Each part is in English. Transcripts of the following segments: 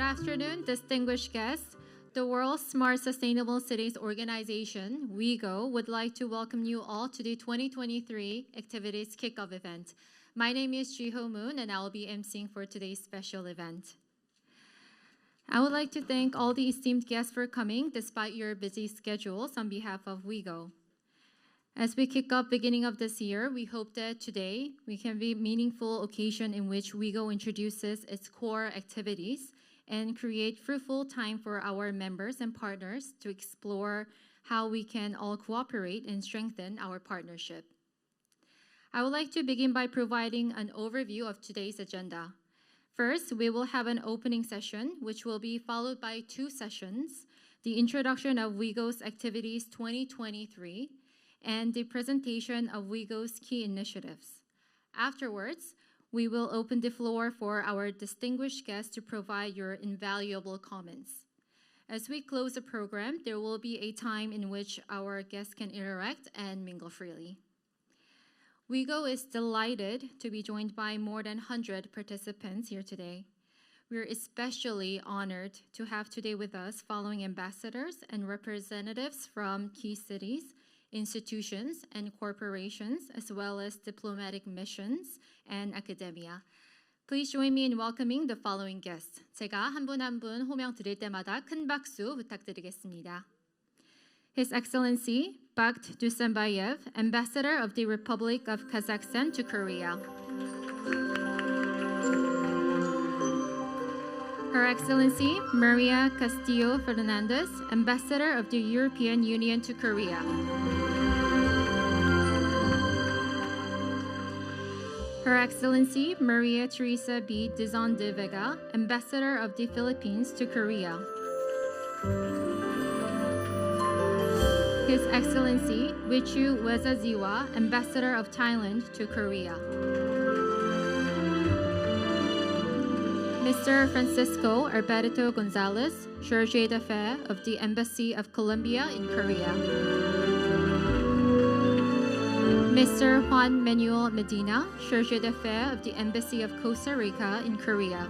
afternoon, distinguished guests. The World's Smart Sustainable Cities Organization, WeGO, would like to welcome you all to the 2023 Activities Kickoff event. My name is Jiho Moon, and I will be emceeing for today's special event. I would like to thank all the esteemed guests for coming, despite your busy schedules, on behalf of WeGO. As we kick off beginning of this year, we hope that today we can be a meaningful occasion in which WeGO introduces its core activities and create fruitful time for our members and partners to explore how we can all cooperate and strengthen our partnership. I would like to begin by providing an overview of today's agenda. First, we will have an opening session, which will be followed by two sessions, the introduction of WeGo's Activities 2023, and the presentation of WeGo's key initiatives. Afterwards, we will open the floor for our distinguished guests to provide your invaluable comments. As we close the program, there will be a time in which our guests can interact and mingle freely. WeGo is delighted to be joined by more than 100 participants here today. We're especially honored to have today with us following ambassadors and representatives from key cities, institutions, and corporations, as well as diplomatic missions and academia. Please join me in welcoming the following guests. 제가 한 분 한 분 호명 드릴 때마다 큰 박수 부탁드리겠습니다. His Excellency Bakht Dusanbayev, Ambassador of the Republic of Kazakhstan to Korea. Her Excellency Maria Castillo Fernandez, Ambassador of the European Union to Korea. Her Excellency Maria Teresa B. Dizon de Vega, Ambassador of the Philippines to Korea. His Excellency Wichu Wezaziwa, Ambassador of Thailand to Korea. Mr. Francisco Alberto Gonzalez, Chargé d'Affaires of the Embassy of Colombia in Korea. Mr. Juan Manuel Medina, Chargé d'Affaires of the Embassy of Costa Rica in Korea.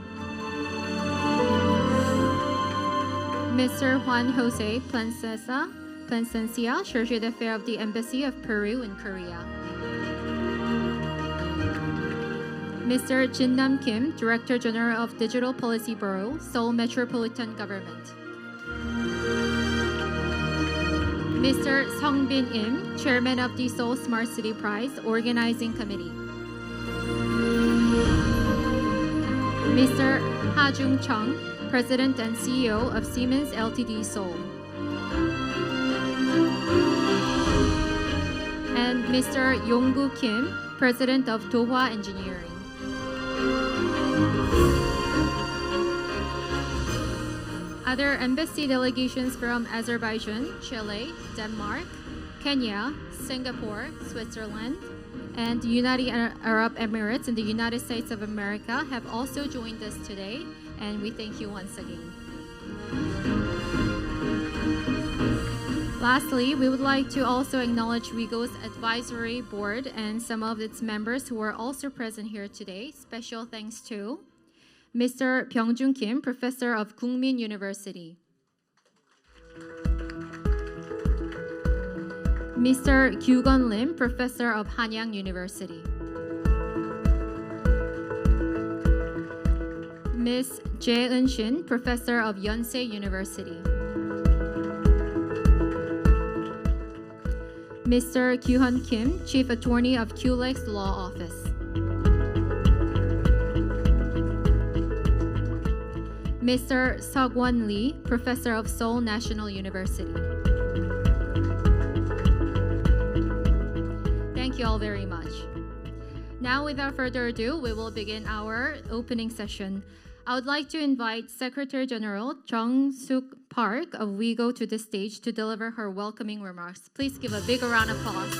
Mr. Juan Jose Plasencia, Chargé d'Affaires of the Embassy of Peru in Korea. Mr. Jin Nam Kim, Director General of Digital Policy Bureau, Seoul Metropolitan Government. Mr. Sung Bin Im, Chairman of the Seoul Smart City Prize Organizing Committee. Mr. Ha Jung Chung, President and CEO of Siemens Ltd. Seoul. And Mr. Yonggu Kim, President of Dohwa Engineering. Other embassy delegations from Azerbaijan, Chile, Denmark, Kenya, Singapore, Switzerland, and the United Arab Emirates in the United States of America have also joined us today, and we thank you once again. Lastly, we would like to also acknowledge WeGo's advisory board and some of its members who are also present here today. Special thanks to Mr. Byung-Jun Kim, Professor of Kookmin University. Mr. Kyu-gun Lim, Professor of Hanyang University. Ms. Jae Eun-shin, Professor of Yonsei University. Mr. Kyu-hun Kim, Chief Attorney of QLEX Law Office. Mr. Seok-won Lee, Professor of Seoul National University. Thank you all very much. Now, without further ado, we will begin our opening session. I would like to invite Secretary General Jung-Suk Park of WeGo to the stage to deliver her welcoming remarks. Please give a big round of applause.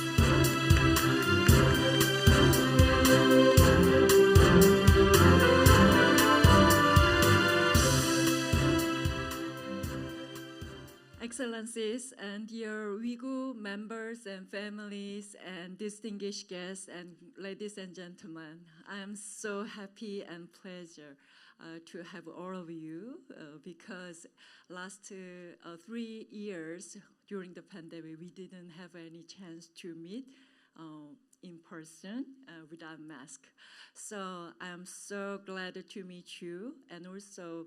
Excellencies and dear WeGo members and families and distinguished guests and ladies and gentlemen, I am so happy and pleasure to have all of you because last 3 years during the pandemic, we didn't have any chance to meet in person without mask. So I'm so glad to meet you, and also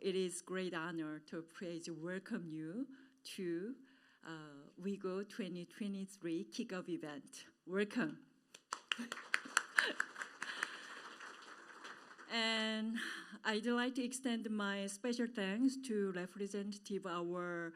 it is great honor to praise welcome you to WeGO 2023 kickoff event. Welcome. And I'd like to extend my special thanks to representative our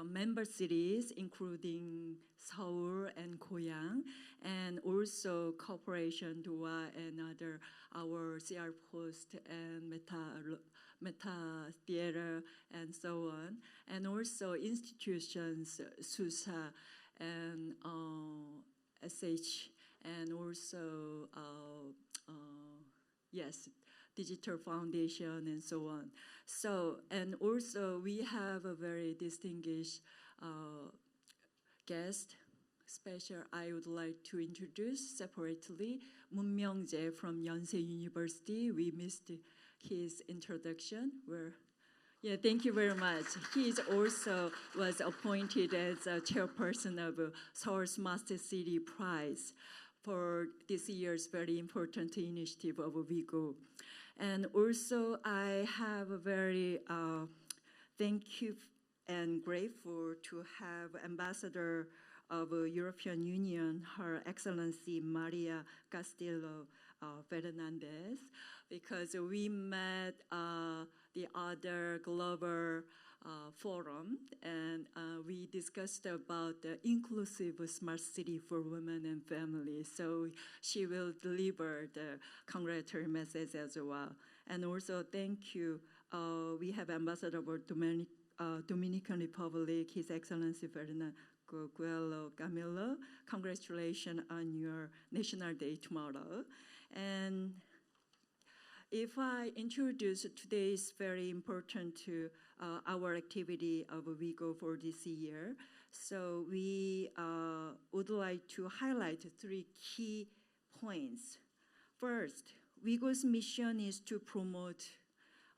member cities, including Seoul and Goyang, and also Corporation Doha and other our CR Post and Meta Theater and so on, and also institutions SUSA and SH, and also yes, Digital Foundation and so on. So, and also we have a very distinguished guest, special I would like to introduce separately, Moon Myung-jae from Yonsei University. We missed his introduction. Yeah, thank you very much. He also was appointed as a chairperson of Seoul Smart City Prize for this year's very important initiative of WeGO. And also, I have a very thank you and grateful to have Ambassador of European Union, Her Excellency Maria Castillo Fernandez, because we met the other global forum, and we discussed about the inclusive smart city for women and families. So she will deliver the congratulatory message as well. And also thank you. We have Ambassador of Dominican Republic, His Excellency Ferdinand Guello Camilo. Congratulations on your National Day tomorrow. And if I introduce today's very important to our activity of WeGO for this year, so we would like to highlight 3 key points. First, WeGo's mission is to promote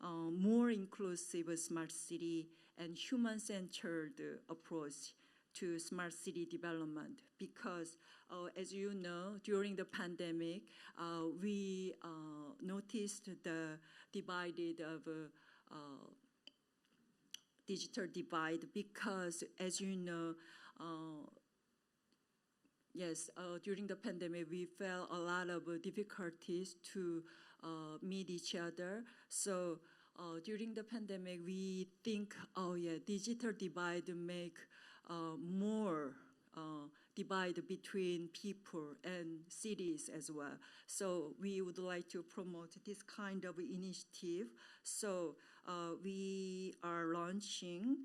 more inclusive smart city and human-centered approach to smart city development, because as you know, during the pandemic, we noticed the divided of digital divide, because as you know, yes, during the pandemic, we felt a lot of difficulties to meet each other. So during the pandemic, we think, oh yeah, digital divide make more divide between people and cities as well. So we would like to promote this kind of initiative. So we are launching,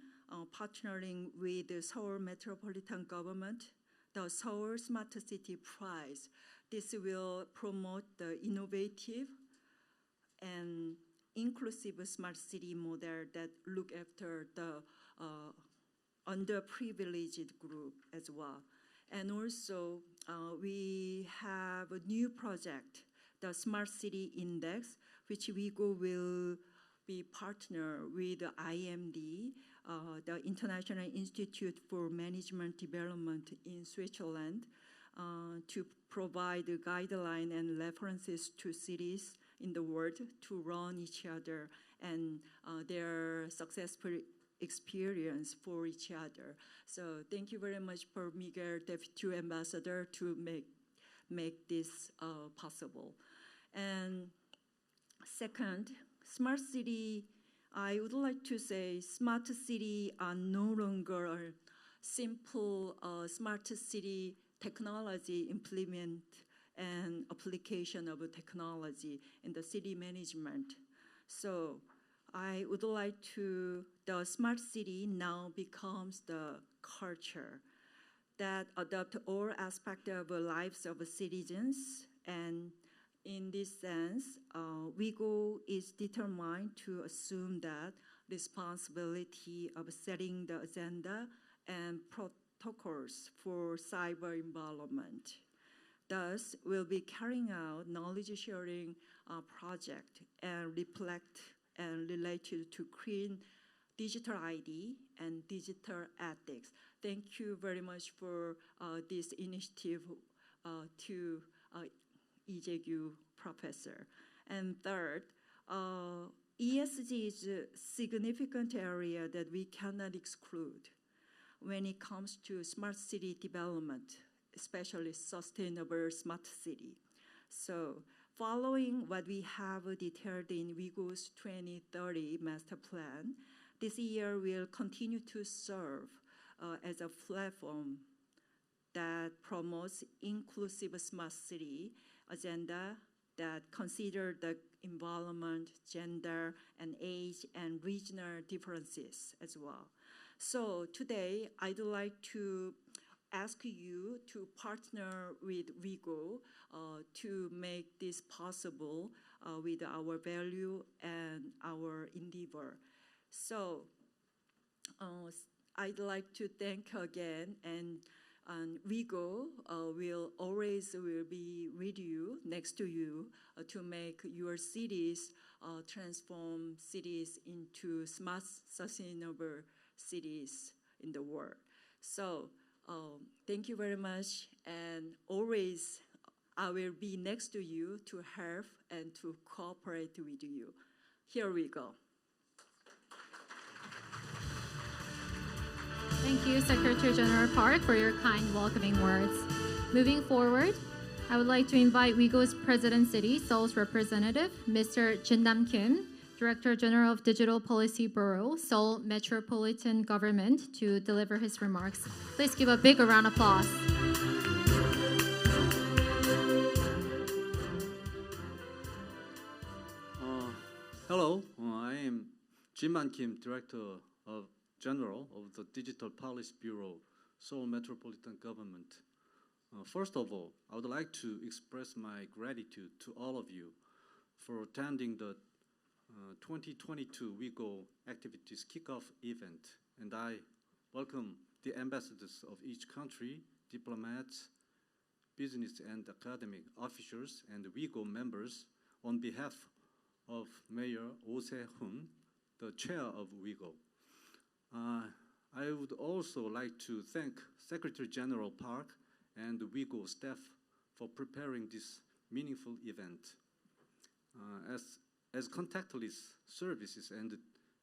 partnering with the Seoul Metropolitan Government, the Seoul Smart City Prize. This will promote the innovative and inclusive smart city model that look after the underprivileged group as well. And also, we have a new project, the Smart City Index, which WeGO will be partner with the IMD, the International Institute for Management Development in Switzerland, to provide a guideline and references to cities in the world to run each other and their successful experience for each other. So thank you very much for Miguel, Deputy Ambassador, to make this possible. And second, smart city, I would like to say smart city are no longer a simple smart city technology implement and application of technology in the city management. So I would like to, the smart city now becomes the culture that adopt all aspects of the lives of citizens. And in this sense, WeGO is determined to assume that responsibility of setting the agenda and protocols for cyber environment. Thus, we'll be carrying out knowledge sharing project and reflect and related to clean digital ID and digital ethics. Thank you very much for this initiative to Lee professor. And third, ESG is a significant area that we cannot exclude when it comes to smart city development, especially sustainable smart city. So following what we have detailed in WeGo's 2030 master plan, this year will continue to serve as a platform that promotes inclusive smart city agenda that consider the environment, gender, and age, and regional differences as well. So today, I'd like to ask you to partner with WeGo to make this possible with our value and our endeavor. So I'd like to thank again, and WeGo will always be with you, next to you, to make your cities transform cities into smart, sustainable cities in the world. So thank you very much, and always I will be next to you to help and to cooperate with you. Here we go. Thank you, Secretary General Park, for your kind welcoming words. Moving forward, I would like to invite WeGo's President City, Seoul's representative, Mr. Jin-Nam Kim, Director General of Digital Policy Bureau, Seoul Metropolitan Government, to deliver his remarks. Please give a big round of applause. Hello, I am Jin-Man Kim, Director General of the Digital Policy Bureau, Seoul Metropolitan Government. First of all, I would like to express my gratitude to all of you for attending the 2022 WeGo Activities Kickoff event, and I welcome the ambassadors of each country, diplomats, business and academic officials, and WeGo members on behalf of Mayor Oh Se-hoon, the chair of WeGo. I would also like to thank Secretary General Park and the WeGo staff for preparing this meaningful event. As contactless services and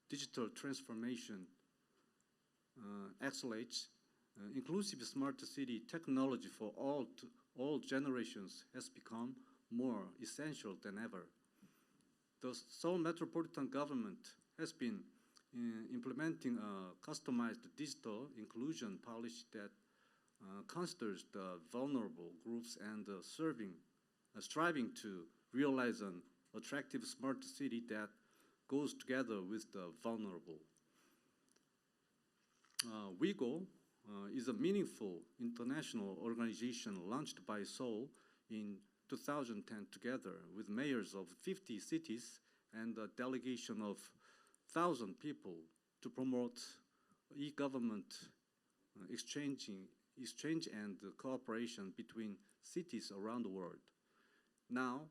digital transformation accelerates, inclusive smart city technology for all generations has become more essential than ever. The Seoul Metropolitan Government has been implementing a customized digital inclusion policy that considers the vulnerable groups and striving to realize an attractive smart city that goes together with the vulnerable. WeGo is a meaningful international organization launched by Seoul in 2010 together with mayors of 50 cities and a delegation of 1,000 people to promote e-government exchange and cooperation between cities around the world. Now,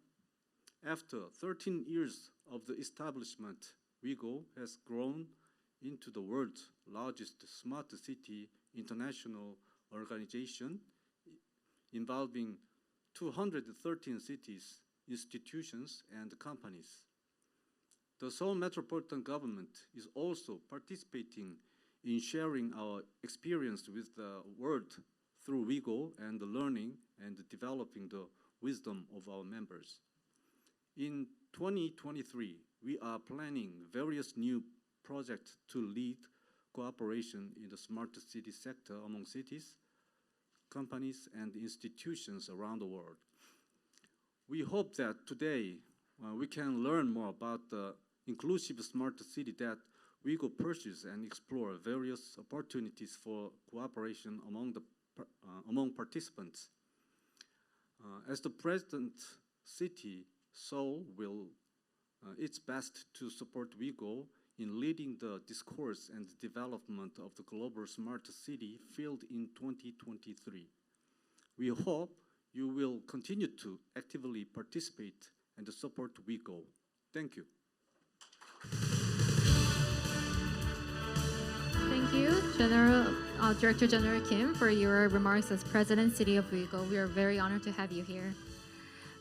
after 13 years of the establishment, WeGo has grown into the world's largest smart city international organization involving 213 cities, institutions, and companies. The Seoul Metropolitan Government is also participating in sharing our experience with the world through WeGo and learning and developing the wisdom of our members. In 2023, we are planning various new projects to lead cooperation in the smart city sector among cities, companies, and institutions around the world. We hope that today we can learn more about the inclusive smart city that WeGo pursues and explore various opportunities for cooperation among participants. As the President City, Seoul will its best to support WeGo in leading the discourse and development of the global smart city field in 2023. We hope you will continue to actively participate and support WeGO. Thank you. Thank you, Director General Kim, for your remarks as President City of WeGO. We are very honored to have you here.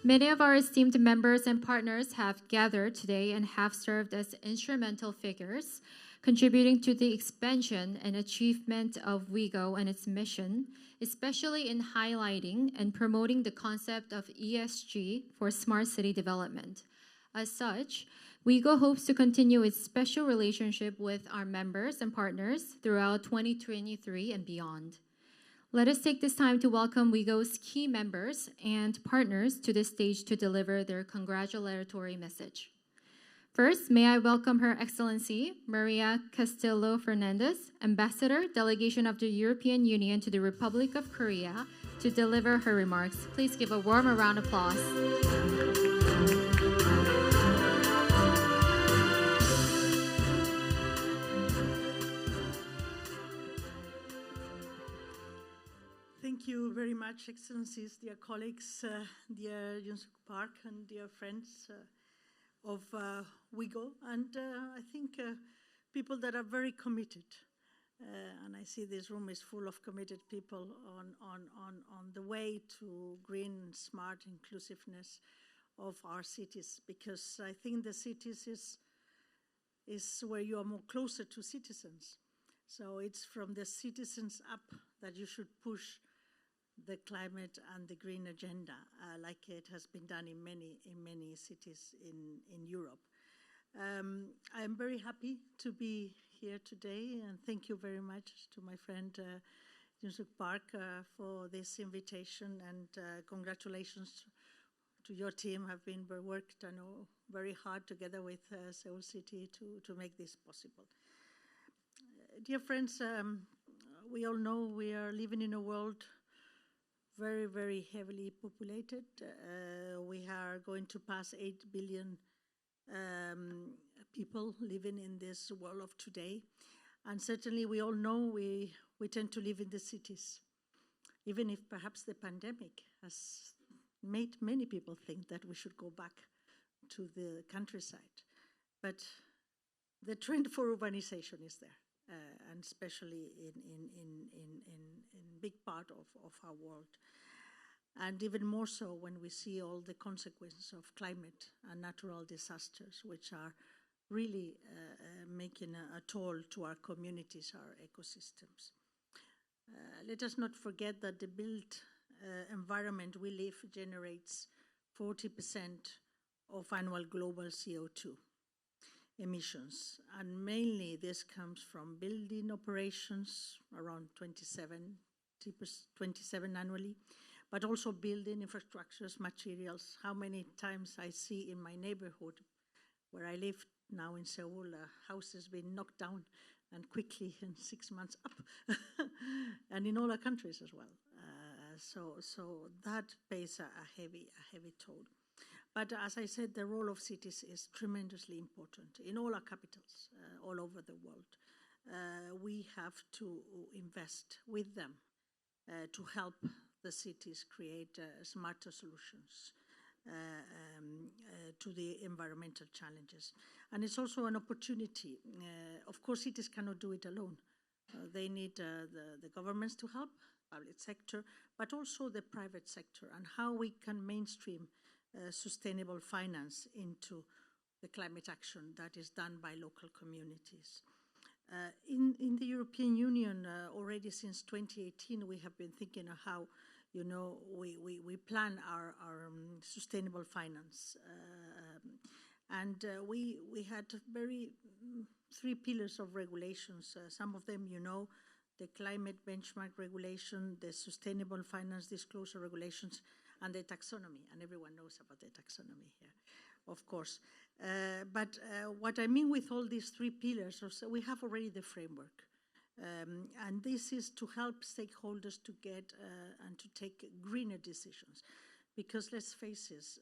Many of our esteemed members and partners have gathered today and have served as instrumental figures, contributing to the expansion and achievement of WeGO and its mission, especially in highlighting and promoting the concept of ESG for smart city development. As such, WeGO hopes to continue its special relationship with our members and partners throughout 2023 and beyond. Let us take this time to welcome WeGO's key members and partners to the stage to deliver their congratulatory message. First, may I welcome Her Excellency Maria Castillo Fernandez, Ambassador, Delegation of the European Union to the Republic of Korea, to deliver her remarks. Please give a warm round of applause. Thank you very much, Excellencies, dear colleagues, dear Yoon-suk Park, and dear friends of WeGO, and I think people that are very committed. And I see this room is full of committed people on the way to green, smart inclusiveness of our cities, because I think the cities is where you are more closer to citizens. So it's from the citizens up that you should push the climate and the green agenda, like it has been done in many cities in Europe. I am very happy to be here today, and thank you very much to my friend Yoon-suk Park for this invitation, and congratulations to your team. Have been worked, I know, very hard together with Seoul City to make this possible. Dear friends, we all know we are living in a world very, very heavily populated. We are going to pass 8 billion people living in this world of today. And certainly we all know we tend to live in the cities, even if perhaps the pandemic has made many people think that we should go back to the countryside. But the trend for urbanization is there, and especially in big part of our world. And even more so when we see all the consequences of climate and natural disasters, which are really making a toll to our communities, our ecosystems. Let us not forget that the built environment we live generates 40% of annual global CO2 emissions. And mainly this comes from building operations, around 27 annually, but also building infrastructures, materials. How many times I see in my neighborhood where I live now in Seoul, a house has been knocked down and quickly in 6 months up, and in all our countries as well. So that pays a heavy toll. But as I said, the role of cities is tremendously important in all our capitals, all over the world. We have to invest with them to help the cities create smarter solutions to the environmental challenges. And it's also an opportunity. Of course, cities cannot do it alone. They need the governments to help, public sector, but also the private sector, and how we can mainstream sustainable finance into the climate action that is done by local communities. In the European Union, already since 2018, we have been thinking of how, we plan our sustainable finance. And we had three pillars of regulations. Some of them, the climate benchmark regulation, the sustainable finance disclosure regulations, and the taxonomy. And everyone knows about the taxonomy here, of course. But what I mean with all these three pillars, so we have already the framework. And this is to help stakeholders to get and to take greener decisions. Because let's face it,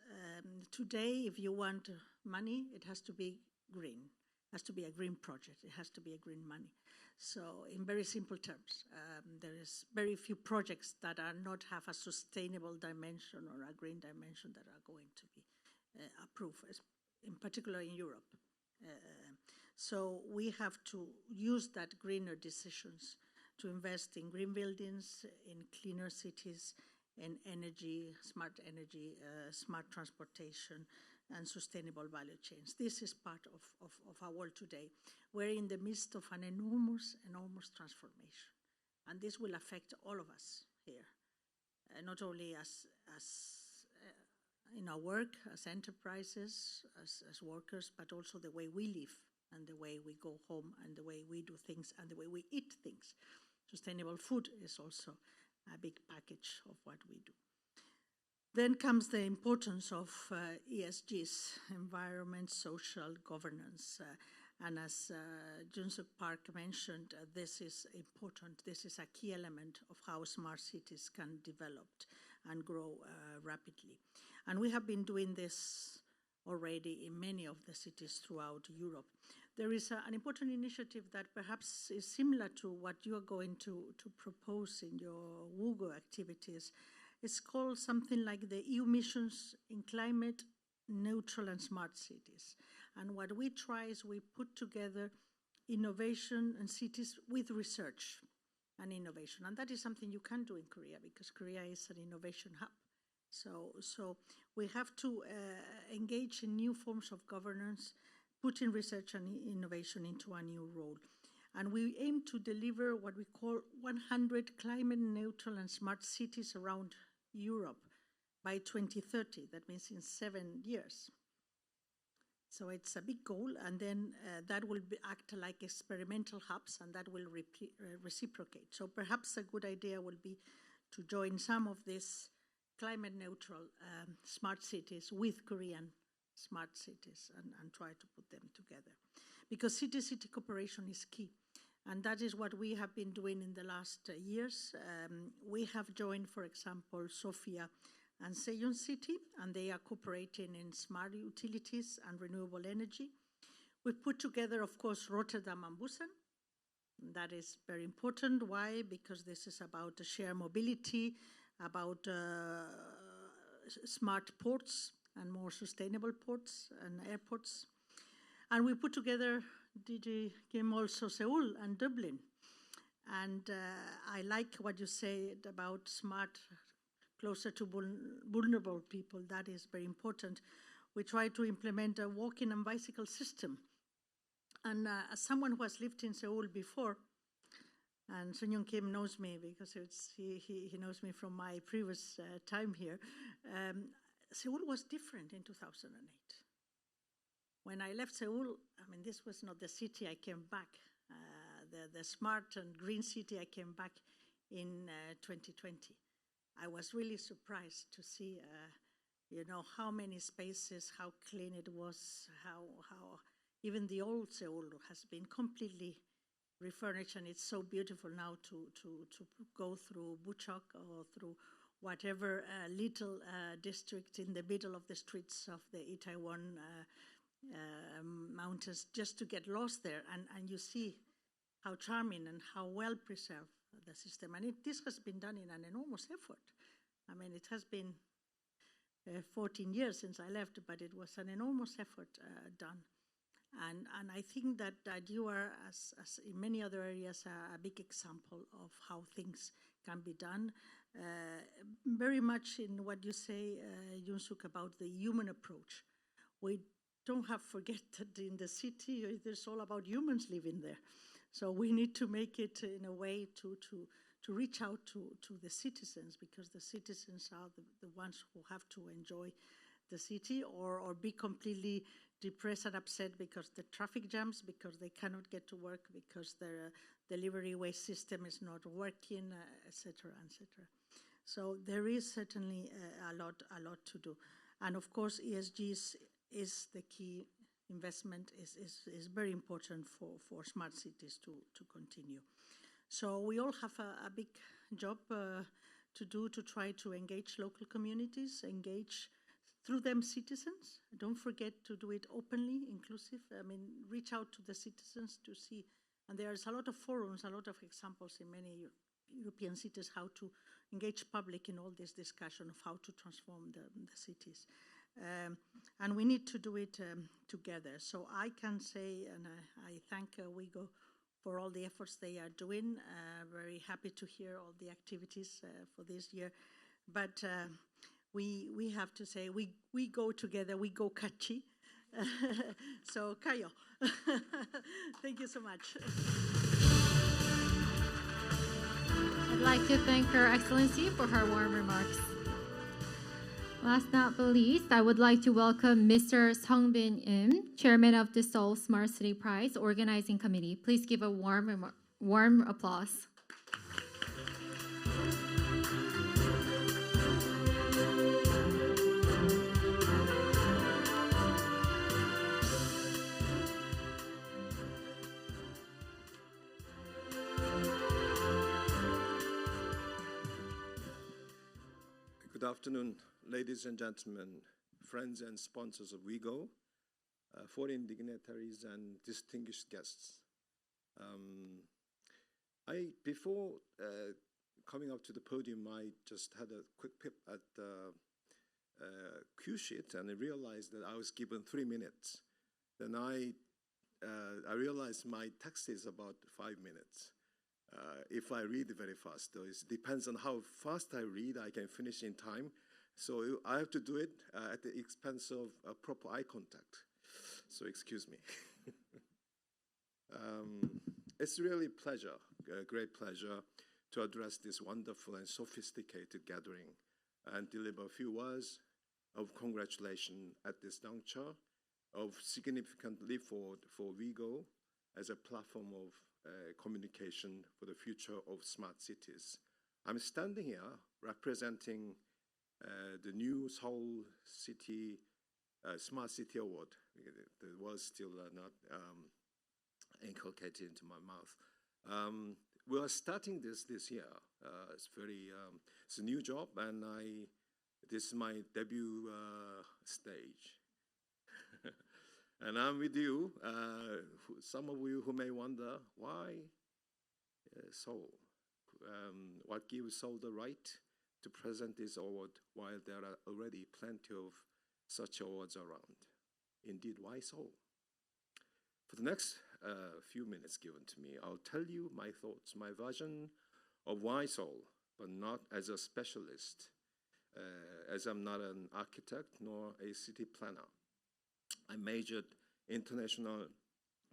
today, if you want money, it has to be green. has to be a green project. It has to be a green money. So in very simple terms, there is very few projects that are not have a sustainable dimension or a green dimension that are going to be approved, in particular in Europe. So we have to use that greener decisions to invest in green buildings, in cleaner cities, in energy, smart transportation, and sustainable value chains. This is part of our world today. We're in the midst of an enormous transformation. And this will affect all of us here, not only as in our work, as enterprises, as workers, but also the way we live and the way we go home and the way we do things and the way we eat things. Sustainable food is also a big package of what we do. Then comes the importance of ESGs, environment, social governance. And as Jun-Suk Park mentioned, this is important. This is a key element of how smart cities can develop and grow rapidly. And we have been doing this already in many of the cities throughout Europe. There is an important initiative that perhaps is similar to what you are going to propose in your WeGO activities. It's called something like the EU missions in climate neutral and smart cities. And what we try is we put together innovation and cities with research and innovation. And that is something you can do in Korea because Korea is an innovation hub. So we have to engage in new forms of governance, putting research and innovation into a new role. And we aim to deliver what we call 100 climate neutral and smart cities around Europe by 2030. That means in 7 years. So it's a big goal, and then that will act like experimental hubs, and that will reciprocate. So perhaps a good idea will be to join some of these climate neutral smart cities with Korean smart cities and try to put them together. Because city-city cooperation is key. And that is what we have been doing in the last years. We have joined, for example, Sofia and Seoul City, and they are cooperating in smart utilities and renewable energy. We've put together, of course, Rotterdam and Busan. That is very important. Why? Because this is about shared mobility, about smart ports and more sustainable ports and airports. And we put together DG Kim also Seoul and Dublin. And I like what you said about smart, closer to vulnerable people. That is very important. We try to implement a walking and bicycle system. And as someone who has lived in Seoul before, and Sun Young Kim knows me because he knows me from my previous time here, Seoul was different in 2008. When I left Seoul, I mean, this was not the city I came back. The smart and green city I came back in 2020. I was really surprised to see, how many spaces, how clean it was, how even the old Seoul has been completely refurnished, and it's so beautiful now to go through Buchok or through whatever little district in the middle of the streets of the Itaewon mountains, just to get lost there, and you see how charming and how well preserved the system. And this has been done in an enormous effort. I mean, it has been 14 years since I left, but it was an enormous effort done. And I think that you are, as in many other areas, a big example of how things can be done. Very much in what you say, Jun-Suk, about the human approach. We don't have to forget that in the city, it's all about humans living there. So we need to make it in a way to reach out to the citizens, because the citizens are the ones who have to enjoy the city or be completely depressed and upset because the traffic jams, because they cannot get to work, because their delivery waste system is not working, etc., etc. So there is certainly a lot to do. And of course, ESG is the key investment, is very important for smart cities to continue. So we all have a big job to do to try to engage local communities, engage through them citizens. Don't forget to do it openly, inclusive. I mean, reach out to the citizens to see. And there's a lot of forums, a lot of examples in many European cities how to engage public in all this discussion of how to transform the cities. And we need to do it together. So I can say, and I thank WeGO for all the efforts they are doing. Very happy to hear all the activities for this year. But we have to say, we go together, we go catchy. So, Kayo, thank you so much. I'd like to thank Her Excellency for her warm remarks. Last but not least, I would like to welcome Mr. Seongbin Im, Chairman of the Seoul Smart City Prize Organizing Committee. Please give a warm applause. Good afternoon, ladies and gentlemen, friends and sponsors of WeGO, foreign dignitaries and distinguished guests. Before coming up to the podium, I just had a quick peep at the cue sheet, and I realized that I was given 3 minutes. Then I realized my text is about 5 minutes. If I read very fast, though, it depends on how fast I read, I can finish in time. So I have to do it at the expense of proper eye contact. So excuse me. It's really a great pleasure to address this wonderful and sophisticated gathering and deliver a few words of congratulation at this juncture of significant leap forward for WeGO as a platform of communication for the future of smart cities. I'm standing here representing the new Seoul City Smart City Award. The word still not inculcated into my mouth. We are starting this year. It's a new job, and this is my debut stage. And I'm with you, some of you who may wonder, why Seoul? What gives Seoul the right to present this award while there are already plenty of such awards around? Indeed, why Seoul? For the next few minutes given to me, I'll tell you my thoughts, my version of why Seoul, but not as a specialist, as I'm not an architect nor a city planner. I majored international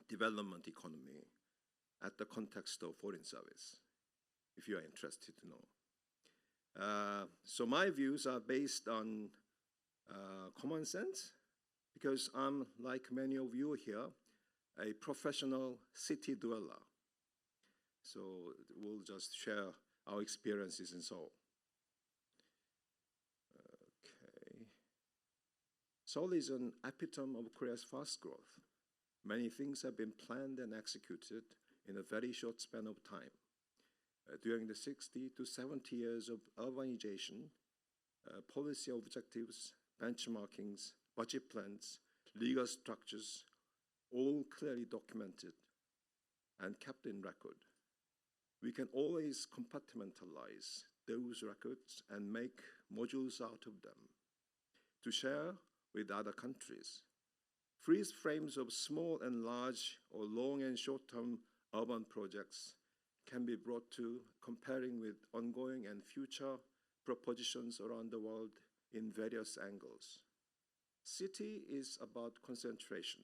development economy at the context of foreign service, if you are interested to know. So my views are based on common sense, because I'm, like many of you here, a professional city dweller. So we'll just share our experiences in Seoul. Seoul is an epitome of Korea's fast growth. Many things have been planned and executed in a very short span of time. During the 60 to 70 years of urbanization, policy objectives, benchmarkings, budget plans, legal structures, all clearly documented and kept in record. We can always compartmentalize those records and make modules out of them to share with other countries. Freeze frames of small and large or long and short-term urban projects can be brought to comparing with ongoing and future propositions around the world in various angles. City is about concentration.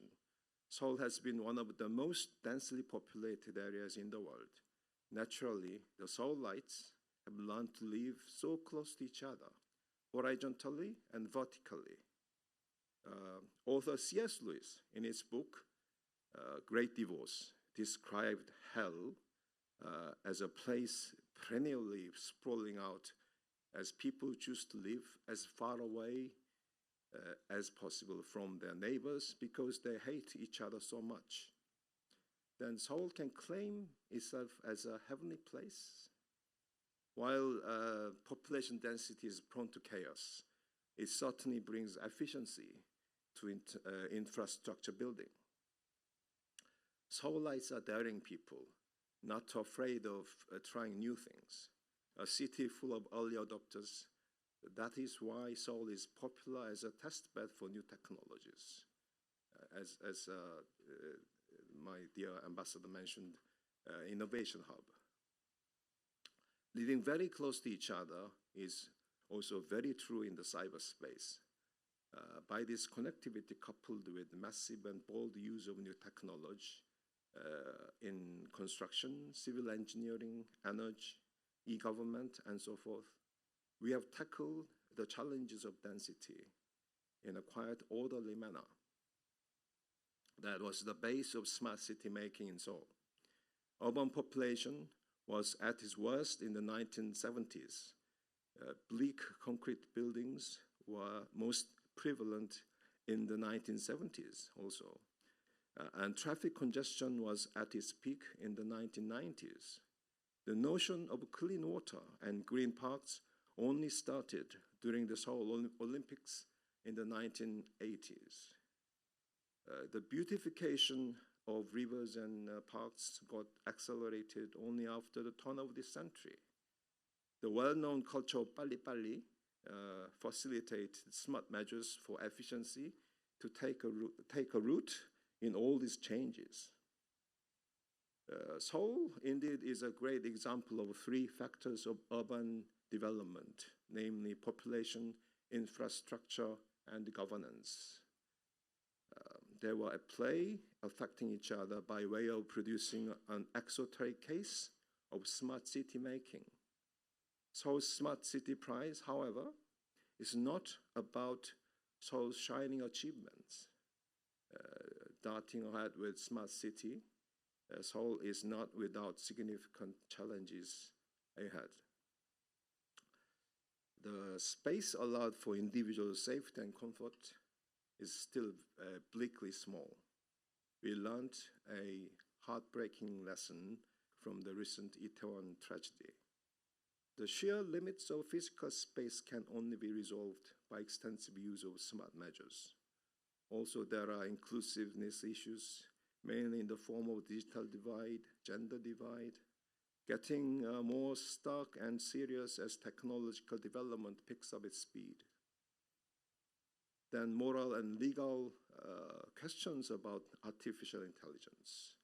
Seoul has been one of the most densely populated areas in the world. Naturally, the Seoulites have learned to live so close to each other, horizontally and vertically. Author C.S. Lewis, in his book, Great Divorce, described hell as a place perennially sprawling out as people choose to live as far away as possible from their neighbors because they hate each other so much. Then Seoul can claim itself as a heavenly place. While population density is prone to chaos, it certainly brings efficiency to infrastructure building. Seoulites are daring people, not afraid of trying new things. A city full of early adopters. That is why Seoul is popular as a test bed for new technologies. As my dear ambassador mentioned, innovation hub. Living very close to each other is also very true in the cyberspace. By this connectivity coupled with massive and bold use of new technology in construction, civil engineering, energy, e-government, and so forth, we have tackled the challenges of density in a quiet, orderly manner. That was the base of smart city making in Seoul. Urban population was at its worst in the 1970s. Bleak concrete buildings were most prevalent in the 1970s also. And traffic congestion was at its peak in the 1990s. The notion of clean water and green parks only started during the Seoul Olympics in the 1980s. The beautification of rivers and parks got accelerated only after the turn of this century. The well-known culture of pali-pali facilitated smart measures for efficiency to take a root in all these changes. Seoul, indeed, is a great example of three factors of urban development, namely population, infrastructure, and governance. They were at play, affecting each other by way of producing an exoteric case of smart city making. Seoul's Smart City Prize, however, is not about Seoul's shining achievements. Darting ahead with smart city, Seoul is not without significant challenges ahead. The space allowed for individual safety and comfort is still bleakly small. We learned a heartbreaking lesson from the recent Itaewon tragedy. The sheer limits of physical space can only be resolved by extensive use of smart measures. Also, there are inclusiveness issues, mainly in the form of digital divide, gender divide, getting more stark and serious as technological development picks up its speed. Then moral and legal questions about artificial intelligence.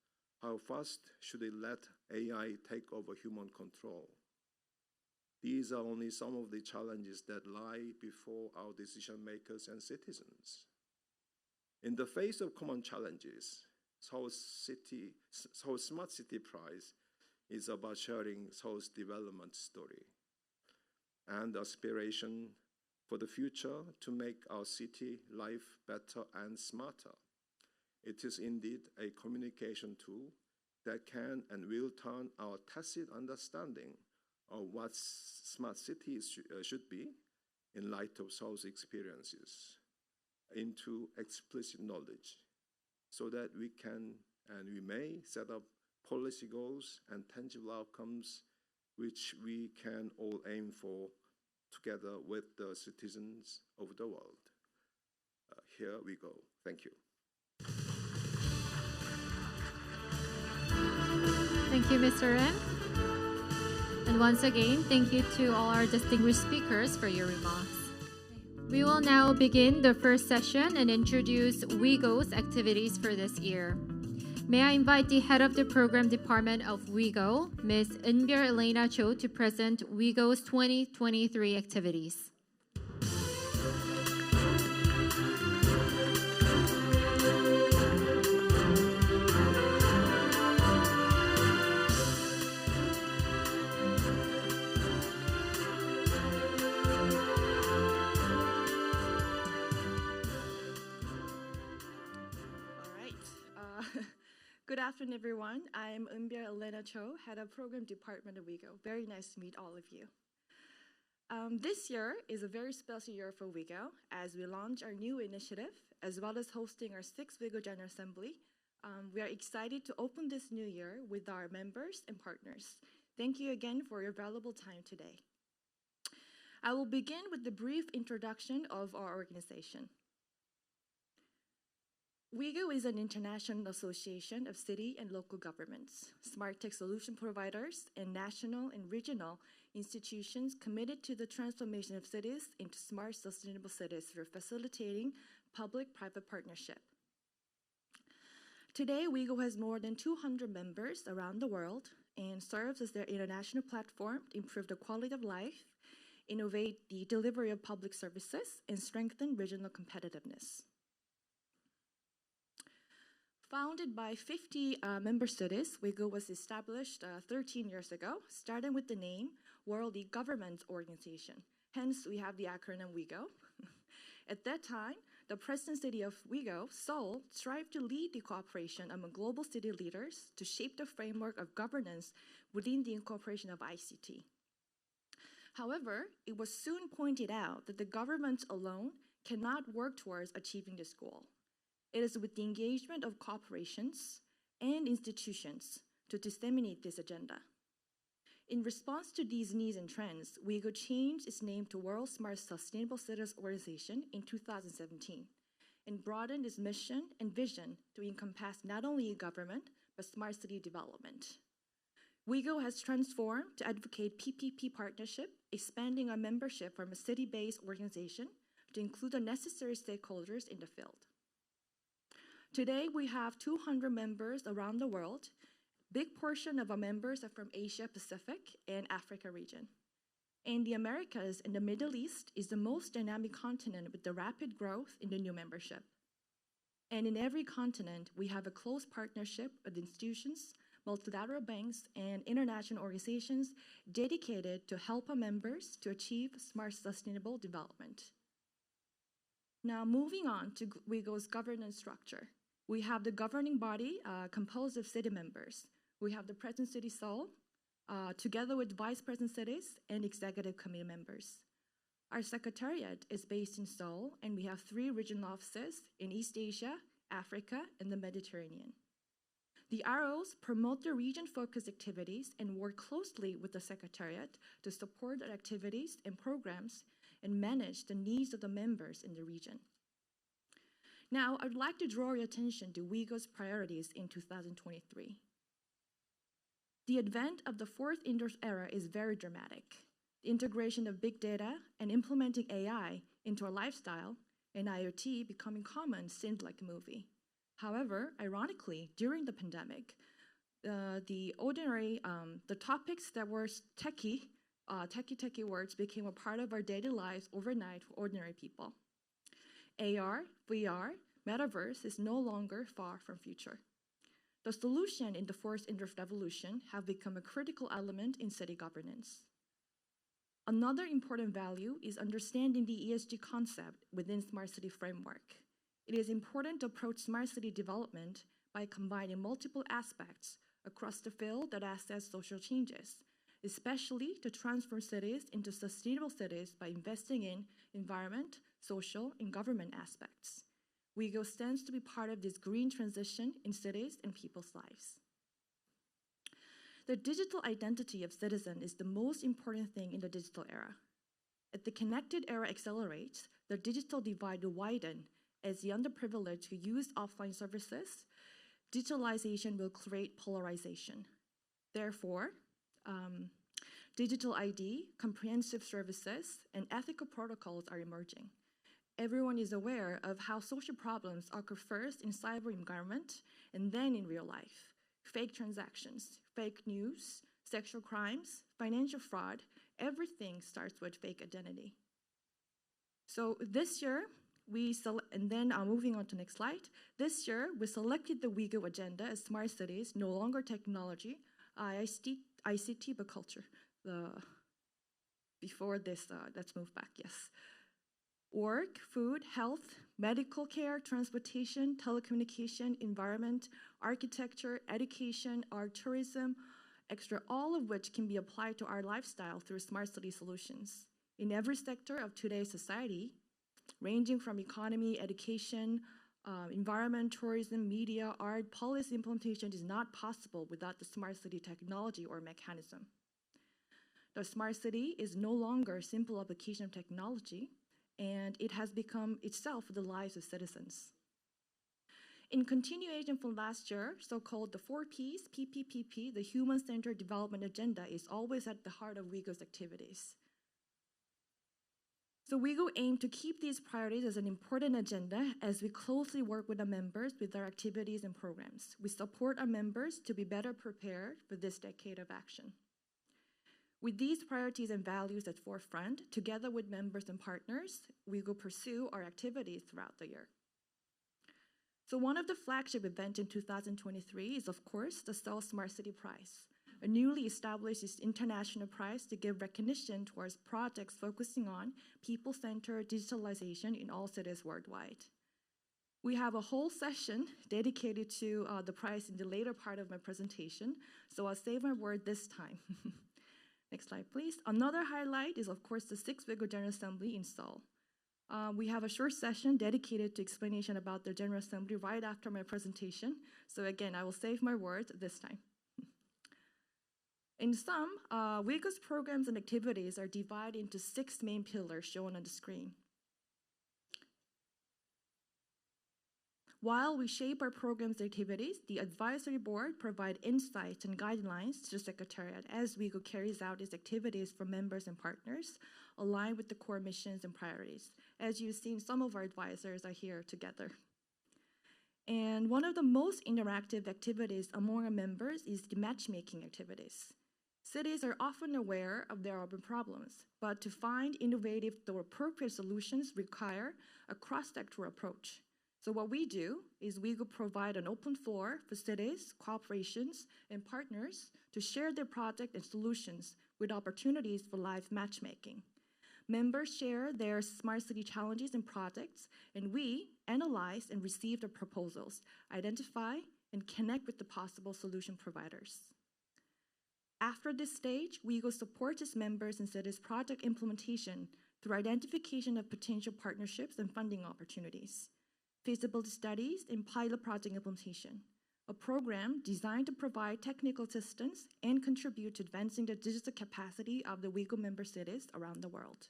How fast should it let AI take over human control? These are only some of the challenges that lie before our decision makers and citizens. In the face of common challenges, Seoul's Smart City Prize is about sharing Seoul's development story and aspiration for the future to make our city life better and smarter. It is indeed a communication tool that can and will turn our tacit understanding of what smart cities should be in light of Seoul's experiences into explicit knowledge so that we can and we may set up policy goals and tangible outcomes which we can all aim for together with the citizens of the world. Here we go. Thank you. Thank you, Mr. Ren. And once again, thank you to all our distinguished speakers for your remarks. We will now begin the first session and introduce WeGo's activities for this year. May I invite the head of the program department of WeGo, Ms. Eunbyeol Elena Cho, to present WeGo's 2023 activities. Good afternoon, everyone. I'm Eunbyeol Elena Cho, Head of Program Department of WeGo. Very nice to meet all of you. This year is a very special year for WeGo as we launch our new initiative, as well as hosting our 6th WeGo General Assembly. We are excited to open this new year with our members and partners. Thank you again for your valuable time today. I will begin with the brief introduction of our organization. WeGO is an international association of city and local governments, smart tech solution providers, and national and regional institutions committed to the transformation of cities into smart, sustainable cities through facilitating public-private partnership. Today, WeGO has more than 200 members around the world and serves as their international platform to improve the quality of life, innovate the delivery of public services, and strengthen regional competitiveness. Founded by 50 member cities, WeGO was established 13 years ago, starting with the name World E-Government Organization. Hence, we have the acronym WeGO. At that time, the present city of WeGO, Seoul, strived to lead the cooperation among global city leaders to shape the framework of governance within the incorporation of ICT. However, it was soon pointed out that the government alone cannot work towards achieving this goal. It is with the engagement of corporations and institutions to disseminate this agenda. In response to these needs and trends, WeGO changed its name to World Smart Sustainable Cities Organization in 2017 and broadened its mission and vision to encompass not only e-government, but smart city development. WeGO has transformed to advocate PPP partnership, expanding our membership from a city-based organization to include the necessary stakeholders in the field. Today, we have 200 members around the world. Big portion of our members are from Asia Pacific and Africa region. And the Americas and the Middle East is the most dynamic continent with the rapid growth in the new membership. And in every continent, we have a close partnership with institutions, multilateral banks, and international organizations dedicated to help our members to achieve smart sustainable development. Now, moving on to WeGO's governance structure. We have the governing body composed of city members. We have the President City Seoul, together with Vice President cities and Executive Committee members. Our Secretariat is based in Seoul, and we have 3 regional offices in East Asia, Africa, and the Mediterranean. The ROs promote the region-focused activities and work closely with the Secretariat to support our activities and programs and manage the needs of the members in the region. Now, I'd like to draw your attention to WeGO's priorities in 2023. The advent of the 4th Industrial Era is very dramatic. The integration of big data and implementing AI into our lifestyle and IoT becoming common seemed like a movie. However, ironically, during the pandemic, the topics that were techie words became a part of our daily lives overnight for ordinary people. AR, VR, metaverse is no longer far from future. The solution in the 4th Industrial Revolution have become a critical element in city governance. Another important value is understanding the ESG concept within smart city framework. It is important to approach smart city development by combining multiple aspects across the field that assess social changes, especially to transform cities into sustainable cities by investing in environment, social, and government aspects. WeGO stands to be part of this green transition in cities and people's lives. The digital identity of citizen is the most important thing in the digital era. As the connected era accelerates, the digital divide will widen as the underprivileged who use offline services. Digitalization will create polarization. Therefore, digital ID, comprehensive services, and ethical protocols are emerging. Everyone is aware of how social problems occur first in cyber environment and then in real life. Fake transactions, fake news, sexual crimes, financial fraud, everything starts with fake identity. So this year, moving on to next slide. This year, we selected the WeGO agenda as smart cities, no longer technology, ICT, but culture. Before this, let's move back, yes. Work, food, health, medical care, transportation, telecommunication, environment, architecture, education, art, tourism, all of which can be applied to our lifestyle through smart city solutions. In every sector of today's society, ranging from economy, education, environment, tourism, media, art, policy implementation is not possible without the smart city technology or mechanism. The smart city is no longer a simple application of technology, and it has become itself the lives of citizens. In continuation from last year, so-called the 4Ps, PPPP, the Human-Centered Development Agenda, is always at the heart of WeGo's activities. So WeGo aim to keep these priorities as an important agenda as we closely work with our members with our activities and programs. We support our members to be better prepared for this decade of action. With these priorities and values at forefront, together with members and partners, WeGo pursue our activities throughout the year. So one of the flagship events in 2023 is, of course, the Seoul Smart City Prize, a newly established international prize to give recognition towards projects focusing on people-centered digitalization in all cities worldwide. We have a whole session dedicated to the prize in the later part of my presentation, so I'll save my word this time. Next slide, please. Another highlight is, of course, the 6th WeGo General Assembly in Seoul. We have a short session dedicated to explanation about the General Assembly right after my presentation. So again, I will save my words this time. In sum, WeGo's programs and activities are divided into 6 main pillars shown on the screen. While we shape our programs and activities, the advisory board provides insights and guidelines to the Secretariat as WeGo carries out its activities for members and partners, aligned with the core missions and priorities. As you've seen, some of our advisors are here together. And one of the most interactive activities among our members is the matchmaking activities. Cities are often aware of their urban problems, but to find innovative or appropriate solutions require a cross-sectoral approach. So what we do is we will provide an open floor for cities, corporations, and partners to share their projects and solutions with opportunities for live matchmaking. Members share their smart city challenges and projects, and we analyze and receive the proposals, identify, and connect with the possible solution providers. After this stage, WeGo supports its members in cities' project implementation through identification of potential partnerships and funding opportunities, feasibility studies, and pilot project implementation, a program designed to provide technical assistance and contribute to advancing the digital capacity of the WeGo member cities around the world.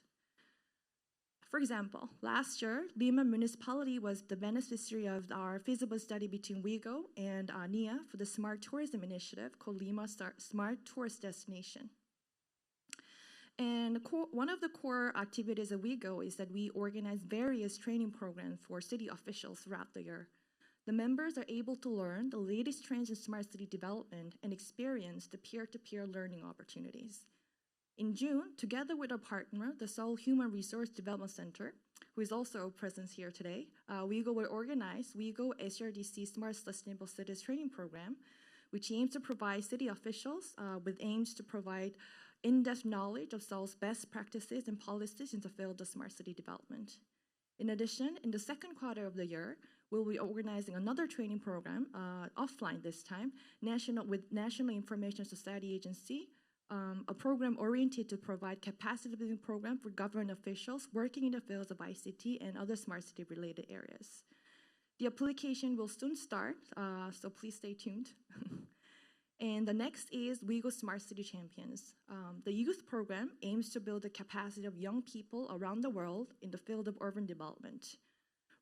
For example, last year, Lima Municipality was the beneficiary of our feasibility study between WeGo and NIA for the Smart Tourism Initiative called Lima Smart Tourist Destination. And one of the core activities of WeGo is that we organize various training programs for city officials throughout the year. The members are able to learn the latest trends in smart city development and experience the peer-to-peer learning opportunities. In June, together with our partner, the Seoul Human Resource Development Center, who is also present here today, WeGo will organize WeGo SRDC Smart Sustainable Cities Training Program, which aims to provide city officials with aims to provide in-depth knowledge of Seoul's best practices and policies in the field of smart city development. In addition, in the second quarter of the year, we'll be organizing another training program, offline this time, with National Information Society Agency, a program oriented to provide capacity building program for government officials working in the fields of ICT and other smart city related areas. The application will soon start, so please stay tuned. And the next is WeGo Smart City Champions. The youth program aims to build the capacity of young people around the world in the field of urban development,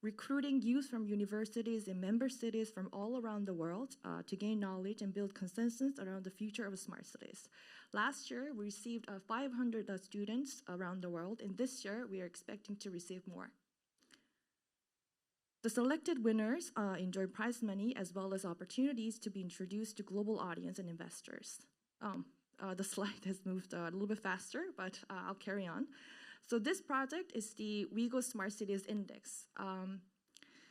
recruiting youth from universities and member cities from all around the world to gain knowledge and build consensus around the future of smart cities. Last year, we received 500 students around the world, and this year we are expecting to receive more. The selected winners enjoy prize money as well as opportunities to be introduced to global audience and investors. The slide has moved a little bit faster, but I'll carry on. So this project is the WeGo Smart Cities Index,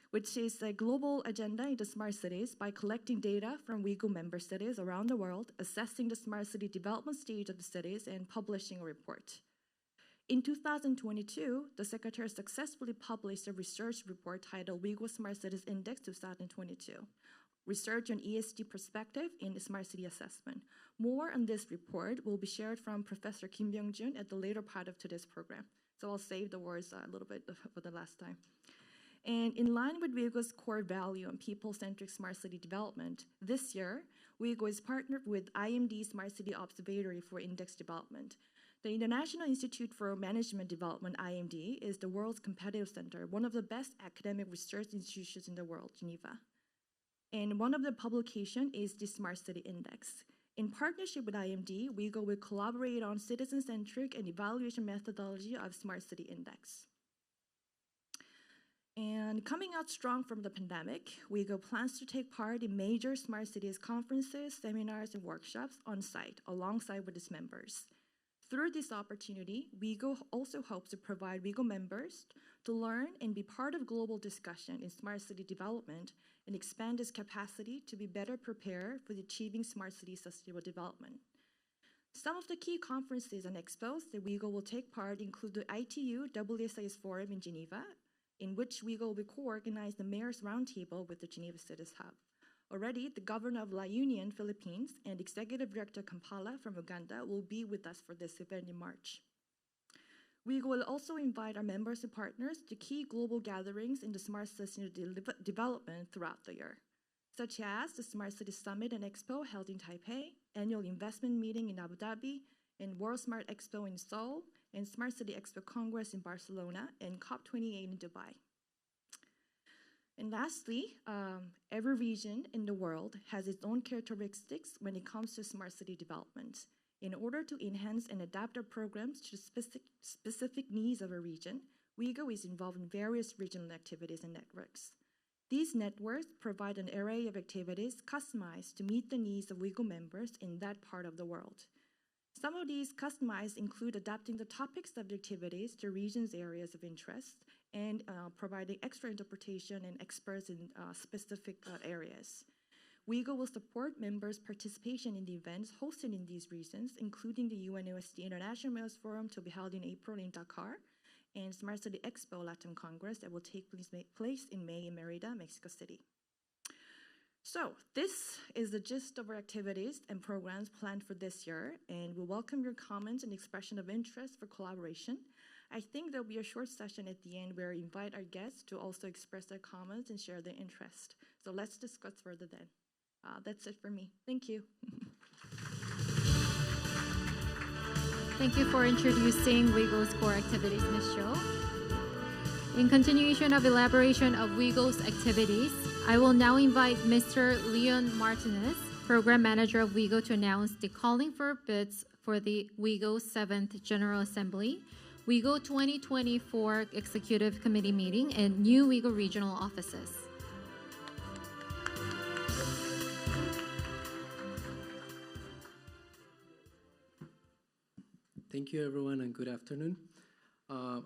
which is a global agenda into smart cities by collecting data from WeGo member cities around the world, assessing the smart city development stage of the cities, and publishing a report. In 2022, the Secretary successfully published a research report titled WeGo Smart Cities Index 2022, Research on ESG Perspective in Smart City Assessment. More on this report will be shared from Professor Kim Byung-jun at the later part of today's program. So I'll save the words a little bit for the last time. And in line with WeGo's core value on people-centric smart city development, this year, WeGo is partnered with IMD Smart City Observatory for Index Development. The International Institute for Management Development, IMD, is the world's competitive center, one of the best academic research institutions in the world, Geneva. And one of the publications is the Smart City Index. In partnership with IMD, WeGO will collaborate on citizen-centric and evaluation methodology of Smart City Index. And coming out strong from the pandemic, WeGO plans to take part in major smart cities conferences, seminars, and workshops on site alongside with its members. Through this opportunity, WeGO also hopes to provide WeGO members to learn and be part of global discussion in smart city development and expand its capacity to be better prepared for achieving smart city sustainable development. Some of the key conferences and expos that WeGO will take part include the ITU WSIS Forum in Geneva, in which WeGO will co-organize the Mayor's Roundtable with the Geneva Cities Hub. Already, the governor of La Union, Philippines, and Executive Director Kampala from Uganda will be with us for this event in March. We will also invite our members and partners to key global gatherings in the Smart City development throughout the year, such as the Smart City Summit and Expo held in Taipei, Annual Investment Meeting in Abu Dhabi, and World Smart Expo in Seoul, and Smart City Expo Congress in Barcelona, and COP28 in Dubai. And lastly, every region in the world has its own characteristics when it comes to smart city development. In order to enhance and adapt our programs to the specific needs of a region, WeGO is involved in various regional activities and networks. These networks provide an array of activities customized to meet the needs of WeGO members in that part of the world. Some of these customized include adapting the topics of the activities to regions' areas of interest and providing extra interpretation and experts in specific areas. WeGO will support members' participation in the events hosted in these regions, including the UNOSD International Mayors Forum to be held in April in Dakar, and Smart City Expo Latin Congress that will take place in May in Merida, Mexico City. So this is the gist of our activities and programs planned for this year, and we welcome your comments and expression of interest for collaboration. I think there'll be a short session at the end where we invite our guests to also express their comments and share their interest. So let's discuss further then. That's it for me. Thank you. Thank you for introducing WeGo's core activities, Ms. Cho. In continuation of elaboration of WeGo's activities, I will now invite Mr. Leon Martinez, Program Manager of WeGo, to announce the calling for bids for the WeGo 7th General Assembly, WeGo 2024 Executive Committee meeting, and new WeGo regional offices. Thank you, everyone, and good afternoon.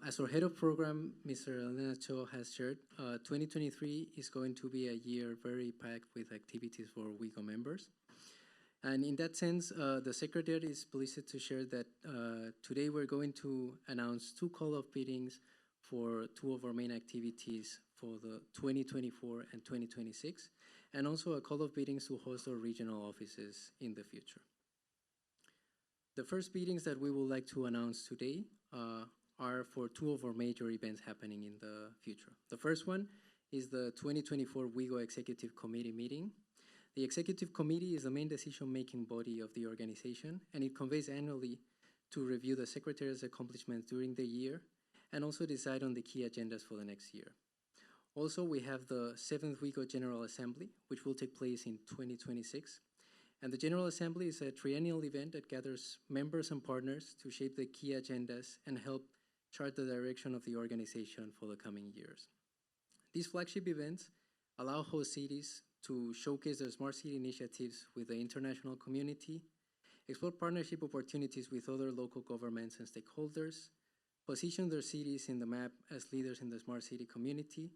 As our head of program, Mr. Elena Cho has shared, 2023 is going to be a year very packed with activities for WeGo members. And in that sense, the Secretary is pleased to share that today we're going to announce 2 call-off biddings for 2 of our main activities for the 2024 and 2026, and also a call-off biddings to host our regional offices in the future. The first biddings that we would like to announce today are for 2 of our major events happening in the future. The first one is the 2024 WeGo Executive Committee meeting. The Executive Committee is the main decision-making body of the organization, and it convenes annually to review the Secretary's accomplishments during the year and also decide on the key agendas for the next year. Also, we have the 7th WeGo General Assembly, which will take place in 2026. And the General Assembly is a triennial event that gathers members and partners to shape the key agendas and help chart the direction of the organization for the coming years. These flagship events allow host cities to showcase their smart city initiatives with the international community, explore partnership opportunities with other local governments and stakeholders, position their cities in the map as leaders in the smart city community,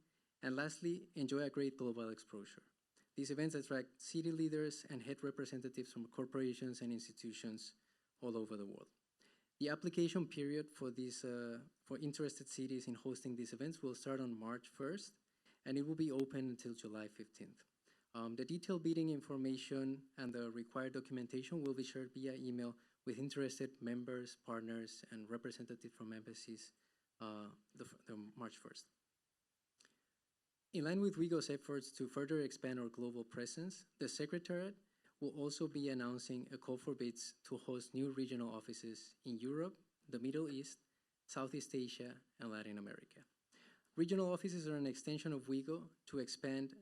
and lastly, enjoy a great global exposure. These events attract city leaders and head representatives from corporations and institutions all over the world. The application period for interested cities in hosting these events will start on March 1st, and it will be open until July 15th. The detailed bidding information and the required documentation will be shared via email with interested members, partners, and representatives from embassies the March 1st. In line with WeGo's efforts to further expand our global presence, the Secretariat will also be announcing a call for bids to host new regional offices in Europe, the Middle East, Southeast Asia, and Latin America. Regional offices are an extension of WeGO to expand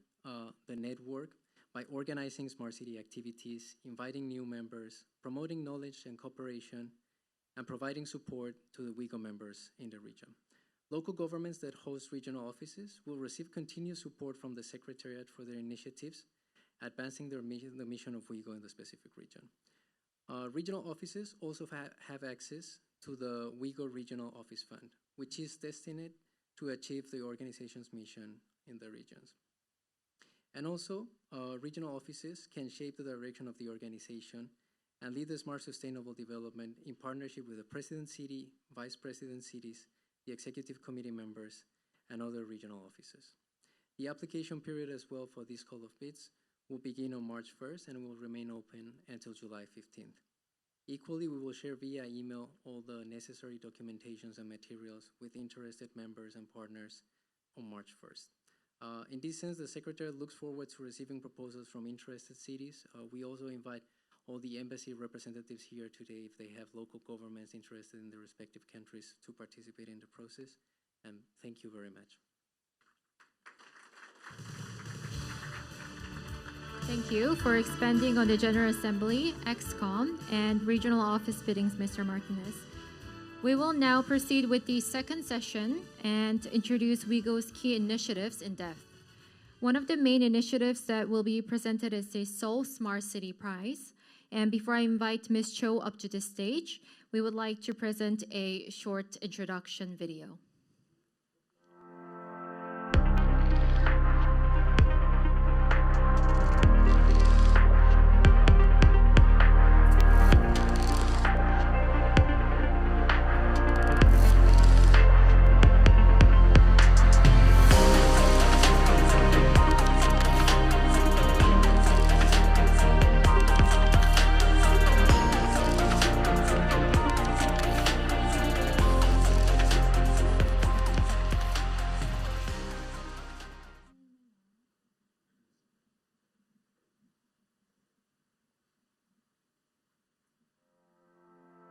the network by organizing smart city activities, inviting new members, promoting knowledge and cooperation, and providing support to the WeGO members in the region. Local governments that host regional offices will receive continuous support from the Secretariat for their initiatives, advancing the mission of WeGO in the specific region. Regional offices also have access to the WeGO Regional Office Fund, which is destined to achieve the organization's mission in the regions. And also, regional offices can shape the direction of the organization and lead the smart sustainable development in partnership with the President City, Vice President Cities, the Executive Committee members, and other regional offices. The application period as well for this call of bids will begin on March 1st and will remain open until July 15th. Equally, we will share via email all the necessary documentations and materials with interested members and partners on March 1st. In this sense, the Secretary looks forward to receiving proposals from interested cities. We also invite all the embassy representatives here today, if they have local governments interested in their respective countries, to participate in the process. And thank you very much. Thank you for expanding on the General Assembly, XCOM, and regional office biddings, Mr. Martinez. We will now proceed with the second session and introduce WeGo's key initiatives in depth. One of the main initiatives that will be presented is the Seoul Smart City Prize. And before I invite Ms. Cho up to the stage, we would like to present a short introduction video.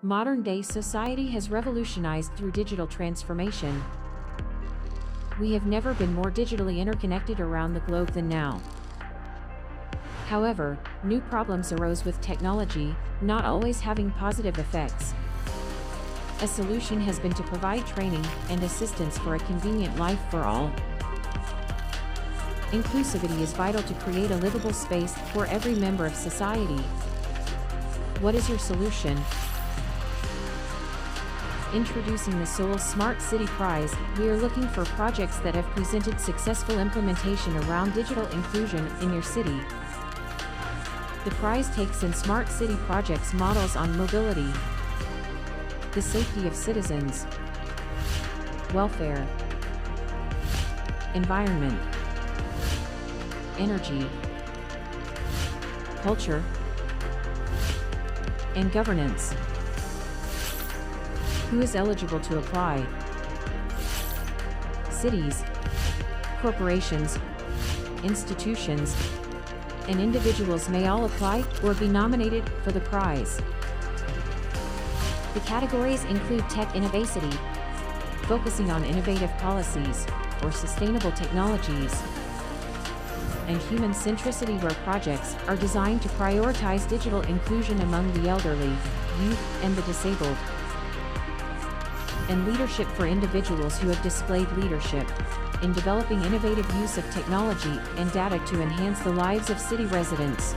Modern-day society has revolutionized through digital transformation. We have never been more digitally interconnected around the globe than now. However, new problems arose with technology, not always having positive effects. A solution has been to provide training and assistance for a convenient life for all. Inclusivity is vital to create a livable space for every member of society. What is your solution? Introducing the Seoul Smart City Prize, we are looking for projects that have presented successful implementation around digital inclusion in your city. The prize takes in smart city projects models on mobility, the safety of citizens, welfare, environment, energy, culture, and governance. Who is eligible to apply? Cities, corporations, institutions, and individuals may all apply or be nominated for the prize. The categories include tech innovacity, focusing on innovative policies or sustainable technologies, and human centricity, where projects are designed to prioritize digital inclusion among the elderly, youth, and the disabled, and leadership for individuals who have displayed leadership in developing innovative use of technology and data to enhance the lives of city residents.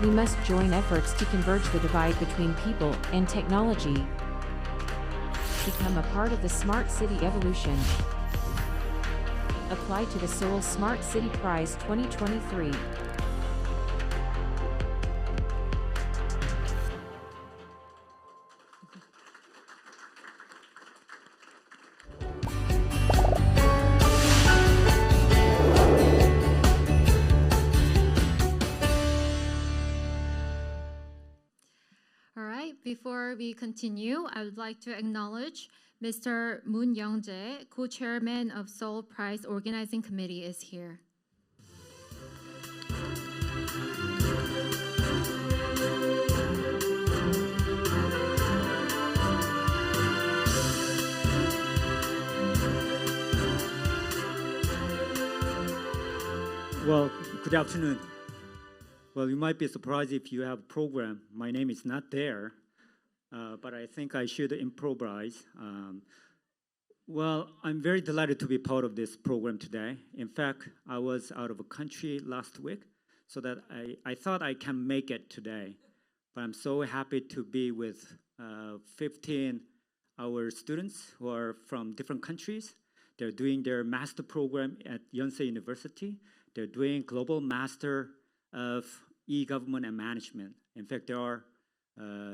We must join efforts to converge the divide between people and technology. Become a part of the smart city evolution. Apply to the Seoul Smart City Prize 2023. Before we continue, I would like to acknowledge Mr. Moon Young-jae, co-chairman of Seoul Prize Organizing Committee, is here. Well, good afternoon. Well, you might be surprised if you have a program. My name is not there, but I think I should improvise. Well, I'm very delighted to be part of this program today. In fact, I was out of a country last week, so that I thought I can make it today. But I'm so happy to be with 15 our students who are from different countries. They're doing their master program at Yonsei University. They're doing global master of e-government and management. In fact, there are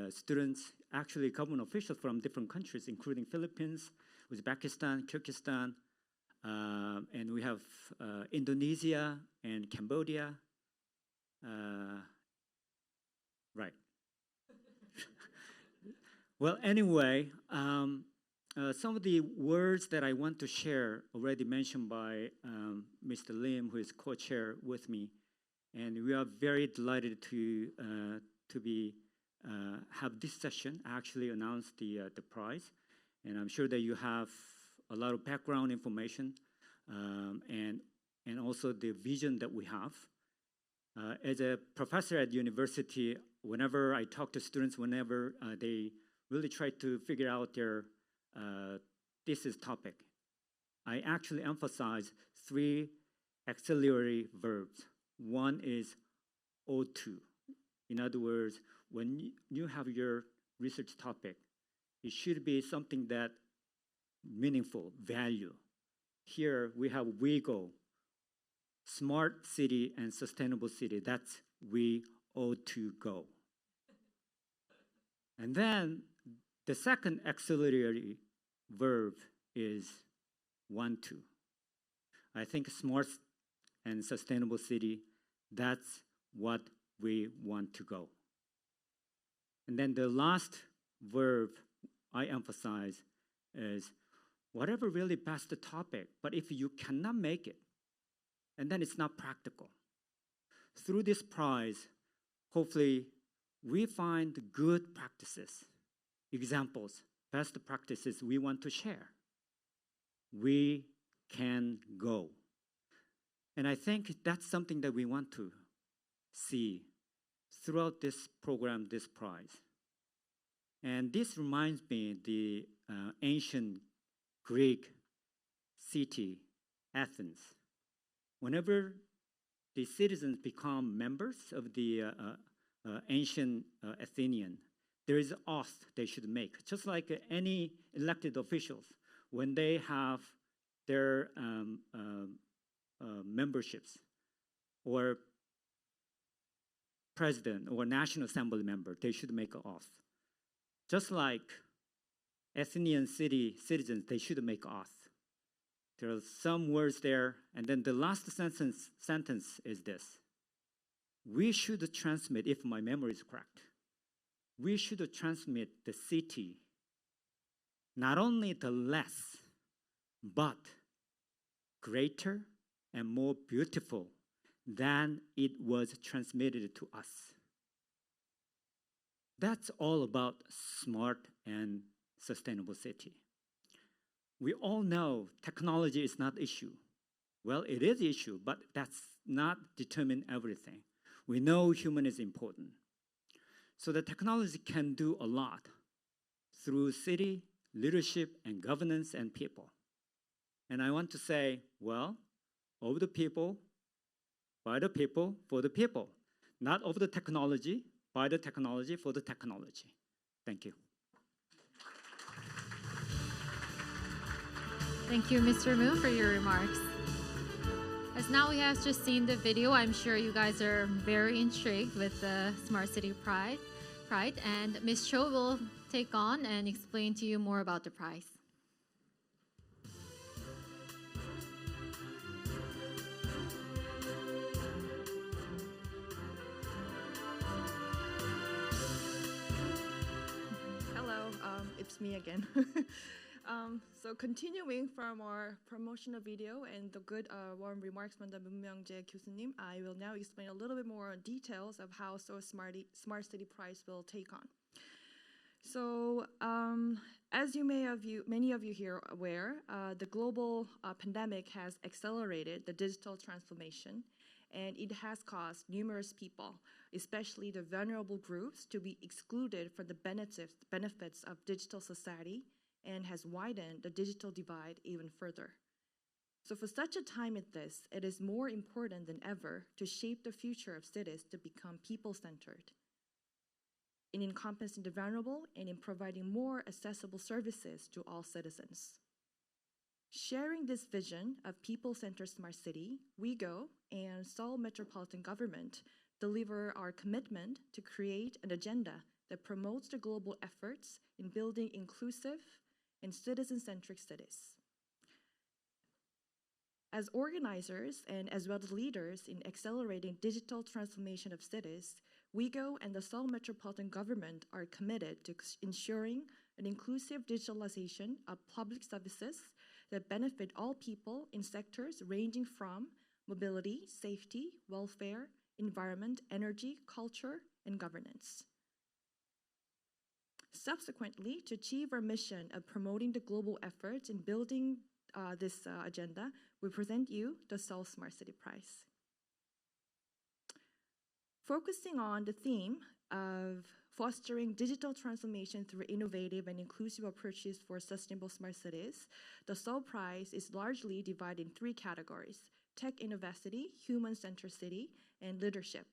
students, actually government officials from different countries, including Philippines, Uzbekistan, Kyrgyzstan, and we have Indonesia and Cambodia. Right. Well, anyway, some of the words that I want to share already mentioned by Mr. Lim, who is co-chair with me, and we are very delighted to have this session actually announce the prize, and I'm sure that you have a lot of background information and also the vision that we have. As a professor at university, whenever I talk to students, whenever they really try to figure out their thesis topic, I actually emphasize 3 auxiliary verbs. One is O2. In other words, when you have your research topic, it should be something that meaningful, value. Here we have WeGO, Smart City and Sustainable City. That's WeO2Go. And then the second auxiliary verb is want to. I think smart and sustainable city, that's what we want to go. And then the last verb I emphasize is whatever really best the topic, but if you cannot make it, and then it's not practical. Through this prize, hopefully we find good practices, examples, best practices we want to share. We can go. And I think that's something that we want to see throughout this program, this prize. And this reminds me the ancient Greek city, Athens. Whenever the citizens become members of the ancient Athenian, there is an oath they should make, just like any elected officials when they have their memberships, or president or National Assembly member, they should make an oath. Just like Athenian citizens, they should make oath. There are some words there, and then the last sentence is this. We should transmit, if my memory is correct, we should transmit the city, not only the less, but greater and more beautiful than it was transmitted to us. That's all about smart and sustainable city. We all know technology is not issue. Well, it is issue, but that's not determine everything. We know human is important. So the technology can do a lot through city, leadership, and governance and people. And I want to say, well, of the people, by the people, for the people. Not of the technology, by the technology, for the technology. Thank you. Thank you, Mr. Mu, for your remarks. As now we have just seen the video, I'm sure you guys are very intrigued with the Smart City Pride, and Ms. Cho will take on and explain to you more about the prize. Hello, it's me again. So continuing from our promotional video and the good warm remarks from the 문명재 교수님, I will now explain a little bit more details of how Seoul Smart City Prize will take on. So as many of you here are aware, the global pandemic has accelerated the digital transformation, and it has caused numerous people, especially the vulnerable groups, to be excluded from the benefits of digital society and has widened the digital divide even further. So for such a time as this, it is more important than ever to shape the future of cities to become people-centered, in encompassing the vulnerable and in providing more accessible services to all citizens. Sharing this vision of people-centered smart city, WeGo and Seoul Metropolitan Government deliver our commitment to create an agenda that promotes the global efforts in building inclusive and citizen-centric cities. As organizers and as well as leaders in accelerating digital transformation of cities, WeGo and the Seoul Metropolitan Government are committed to ensuring an inclusive digitalization of public services that benefit all people in sectors ranging from mobility, safety, welfare, environment, energy, culture, and governance. Subsequently, to achieve our mission of promoting the global efforts in building this agenda, we present you the Seoul Smart City Prize. Focusing on the theme of fostering digital transformation through innovative and inclusive approaches for sustainable smart cities, the Seoul Prize is largely divided in three categories: tech innovacity, human centricity, and leadership.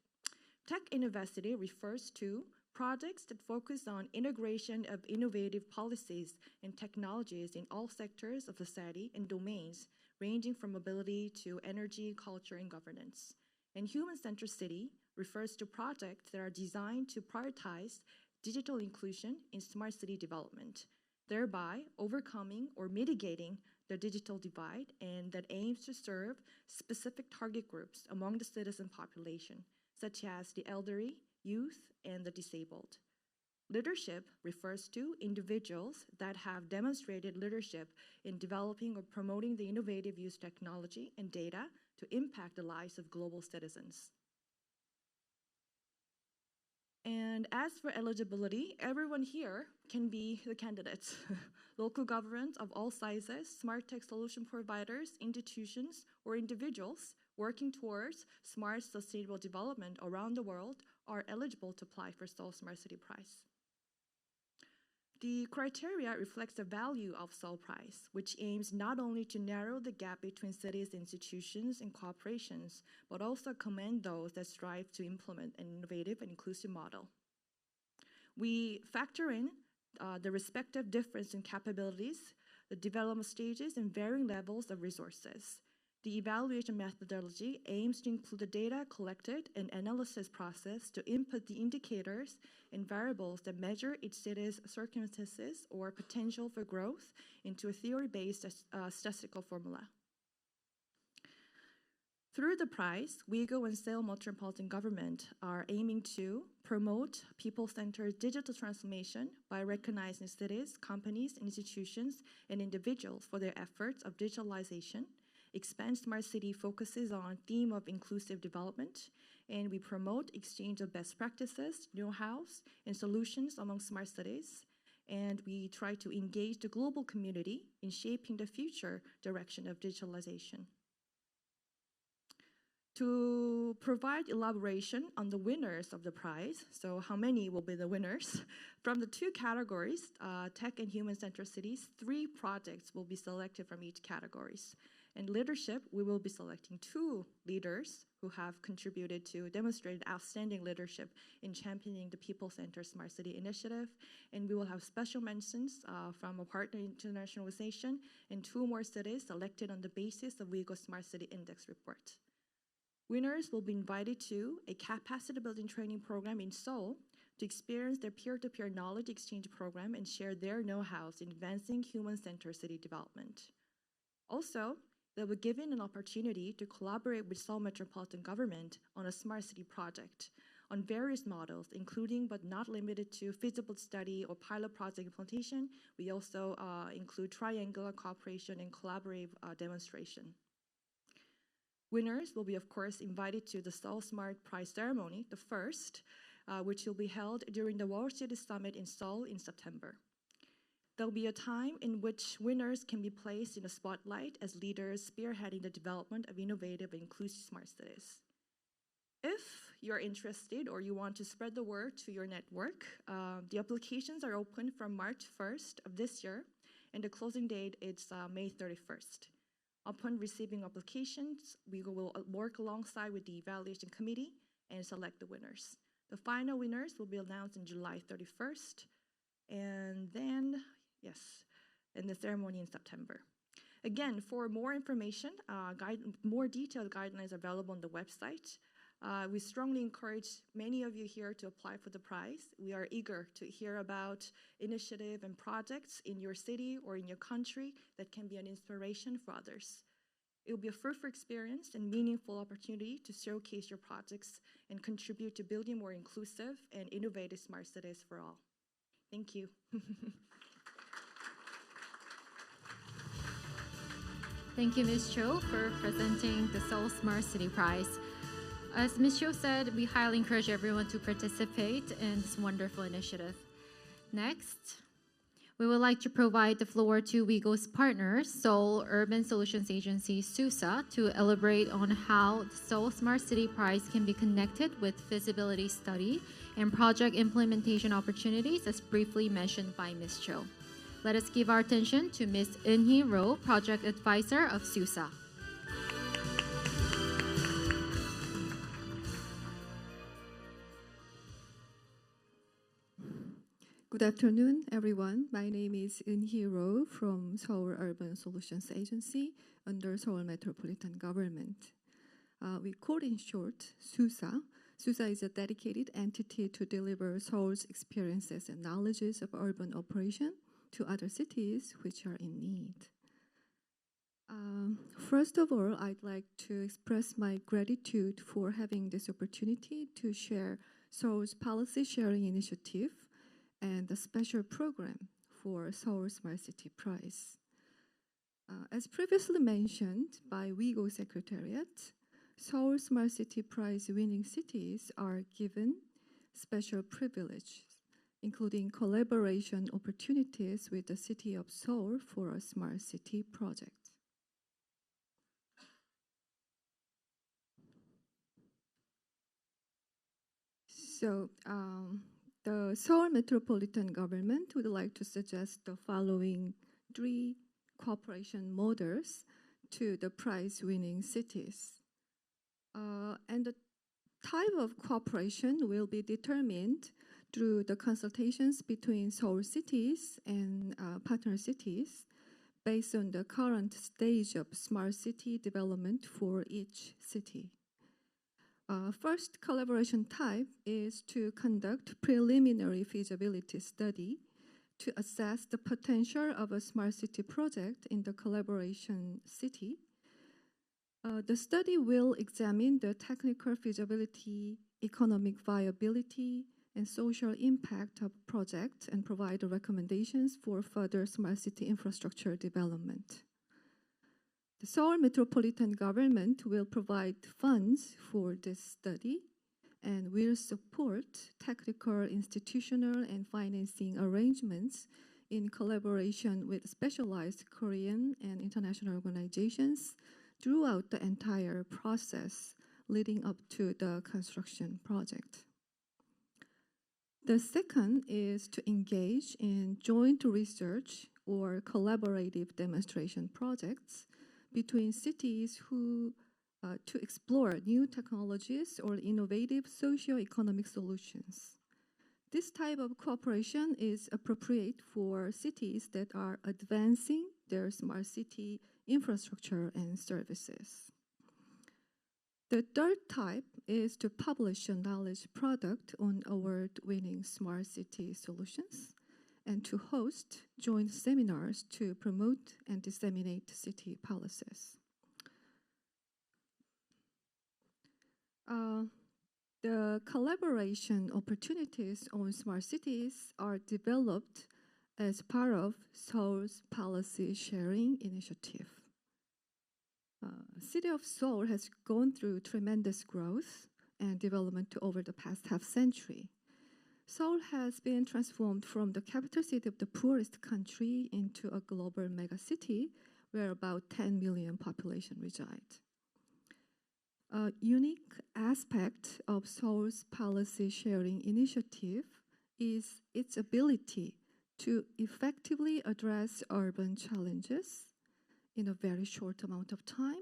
Tech innovacity refers to projects that focus on integration of innovative policies and technologies in all sectors of society and domains, ranging from mobility to energy, culture, and governance. And human centricity refers to projects that are designed to prioritize digital inclusion in smart city development, thereby overcoming or mitigating the digital divide, and that aims to serve specific target groups among the citizen population, such as the elderly, youth, and the disabled. Leadership refers to individuals that have demonstrated leadership in developing or promoting the innovative use of technology and data to impact the lives of global citizens. And as for eligibility, everyone here can be the candidates. Local governments of all sizes, smart tech solution providers, institutions, or individuals working towards smart sustainable development around the world are eligible to apply for Seoul Smart City Prize. The criteria reflects the value of Seoul Prize, which aims not only to narrow the gap between cities, institutions, and corporations, but also commend those that strive to implement an innovative and inclusive model. We factor in the respective difference in capabilities, the development stages, and varying levels of resources. The evaluation methodology aims to include the data collected and analysis process to input the indicators and variables that measure each city's circumstances or potential for growth into a theory-based statistical formula. Through the prize, WeGo and Seoul Metropolitan Government are aiming to promote people-centered digital transformation by recognizing cities, companies, institutions, and individuals for their efforts of digitalization. Expand Smart City focuses on theme of inclusive development, and we promote exchange of best practices, know-hows, and solutions among smart cities. And we try to engage the global community in shaping the future direction of digitalization. To provide elaboration on the winners of the prize, so how many will be the winners? From the two categories, tech and human centricities, 3 projects will be selected from each categories. And leadership, we will be selecting 2 leaders who have contributed to demonstrate outstanding leadership in championing the People-Centered Smart City Initiative. And we will have special mentions from a partner international organization and 2 more cities selected on the basis of WeGo Smart City Index report. Winners will be invited to a capacity building training program in Seoul to experience their peer-to-peer knowledge exchange program and share their know-hows in advancing human-centered city development. Also, they were given an opportunity to collaborate with Seoul Metropolitan Government on a smart city project on various models, including but not limited to feasibility study or pilot project implementation. We also include triangular cooperation and collaborative demonstration. Winners will be, of course, invited to the Seoul Smart Prize ceremony, the first, which will be held during the World City Summit in Seoul in September. There will be a time in which winners can be placed in the spotlight as leaders spearheading the development of innovative and inclusive smart cities. If you're interested or you want to spread the word to your network, the applications are open from March 1st of this year, and the closing date is May 31st. Upon receiving applications, we will work alongside with the evaluation committee and select the winners. The final winners will be announced on July 31st, and then, and the ceremony in September. Again, for more information, more detailed guidelines available on the website. We strongly encourage many of you here to apply for the prize. We are eager to hear about initiatives and projects in your city or in your country that can be an inspiration for others. It will be a fruitful experience and meaningful opportunity to showcase your projects and contribute to building more inclusive and innovative smart cities for all. Thank you. Thank you, Ms. Cho, for presenting the Seoul Smart City Prize. As Ms. Cho said, we highly encourage everyone to participate in this wonderful initiative. Next, we would like to provide the floor to WeGo's partner, Seoul Urban Solutions Agency, SUSA, to elaborate on how the Seoul Smart City Prize can be connected with feasibility study and project implementation opportunities, as briefly mentioned by Ms. Cho. Let us give our attention to Ms. Eun-hee Roh, Project Advisor of SUSA. Good afternoon, everyone. My name is Eun-hee Roh from Seoul Urban Solutions Agency under Seoul Metropolitan Government. We call in short SUSA. SUSA is a dedicated entity to deliver Seoul's experiences and knowledges of urban operation to other cities which are in need. First of all, I'd like to express my gratitude for having this opportunity to share Seoul's policy sharing initiative and the special program for Seoul Smart City Prize. As previously mentioned by WeGo Secretariat, Seoul Smart City Prize winning cities are given special privileges, including collaboration opportunities with the City of Seoul for a smart city project. So, the Seoul Metropolitan Government would like to suggest the following 3 cooperation models to the prize-winning cities. And the type of cooperation will be determined through the consultations between Seoul cities and partner cities based on the current stage of smart city development for each city. First collaboration type is to conduct preliminary feasibility study to assess the potential of a smart city project in the collaboration city. The study will examine the technical feasibility, economic viability, and social impact of projects and provide recommendations for further smart city infrastructure development. The Seoul Metropolitan Government will provide funds for this study and will support technical, institutional, and financing arrangements in collaboration with specialized Korean and international organizations throughout the entire process leading up to the construction project. The second is to engage in joint research or collaborative demonstration projects between cities to explore new technologies or innovative socio-economic solutions. This type of cooperation is appropriate for cities that are advancing their smart city infrastructure and services. The third type is to publish a knowledge product on award-winning smart city solutions and to host joint seminars to promote and disseminate city policies. The collaboration opportunities on smart cities are developed as part of Seoul's policy sharing initiative. City of Seoul has gone through tremendous growth and development over the past half century. Seoul has been transformed from the capital city of the poorest country into a global megacity where about 10 million population reside. A unique aspect of Seoul's policy sharing initiative is its ability to effectively address urban challenges in a very short amount of time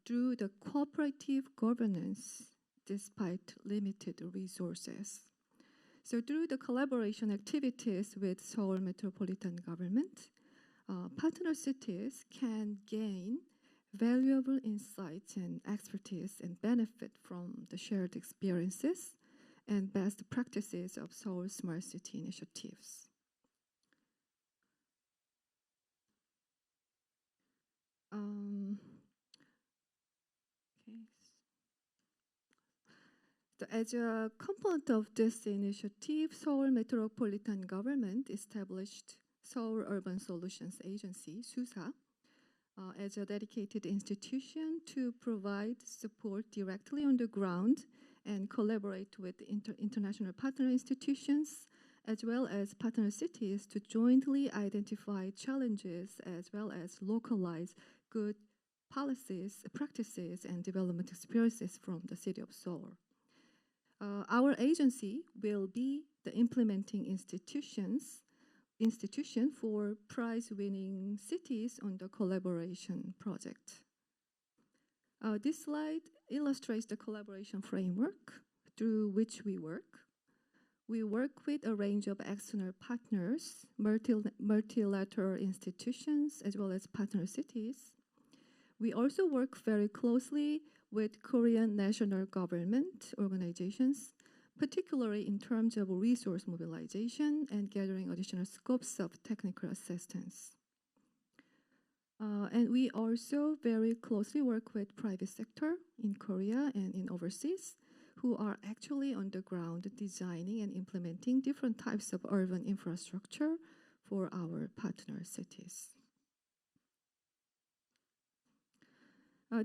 through the cooperative governance despite limited resources. So through the collaboration activities with Seoul Metropolitan Government, partner cities can gain valuable insights and expertise and benefit from the shared experiences and best practices of Seoul Smart City initiatives. As a component of this initiative, Seoul Metropolitan Government established Seoul Urban Solutions Agency, SUSA, as a dedicated institution to provide support directly on the ground and collaborate with international partner institutions as well as partner cities to jointly identify challenges as well as localize good policies, practices, and development experiences from the city of Seoul. Our agency will be the implementing institution for prize-winning cities on the collaboration project. This slide illustrates the collaboration framework through which we work. We work with a range of external partners, multilateral institutions, as well as partner cities. We also work very closely with Korean national government organizations, particularly in terms of resource mobilization and gathering additional scopes of technical assistance. And we also very closely work with private sector in Korea and in overseas who are actually on the ground designing and implementing different types of urban infrastructure for our partner cities.